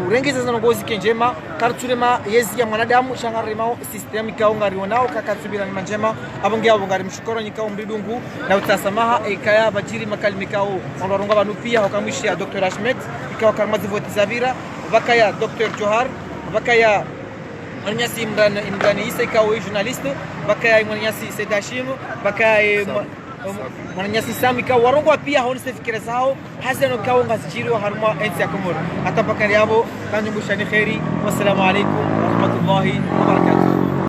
urengeza zanongozi kenjema karturema yezi ya mwanadamu shangaremao system ikao ngarionao kakatsubira ni manjema abonge abo ngari mshukoro nyikao mbidungu na utasamaha ekaya bajiri makalimi kao ondoronga banu pia hokamwishi Dr Ahmed ikao karmazi voti zavira vakaya Dr Johar vakaya Mwanyasi Imran Issa ikao journaliste vakaya Mwanyasi Sedashim vakaya Mwanyasi Sami ka warongo pia honse fikira zao hasano ka ngazijiro harma ensi ya Komoro atapakari yabo kanjumbushani khairi wassalamu alaikum wa rahmatullahi wa barakatuh.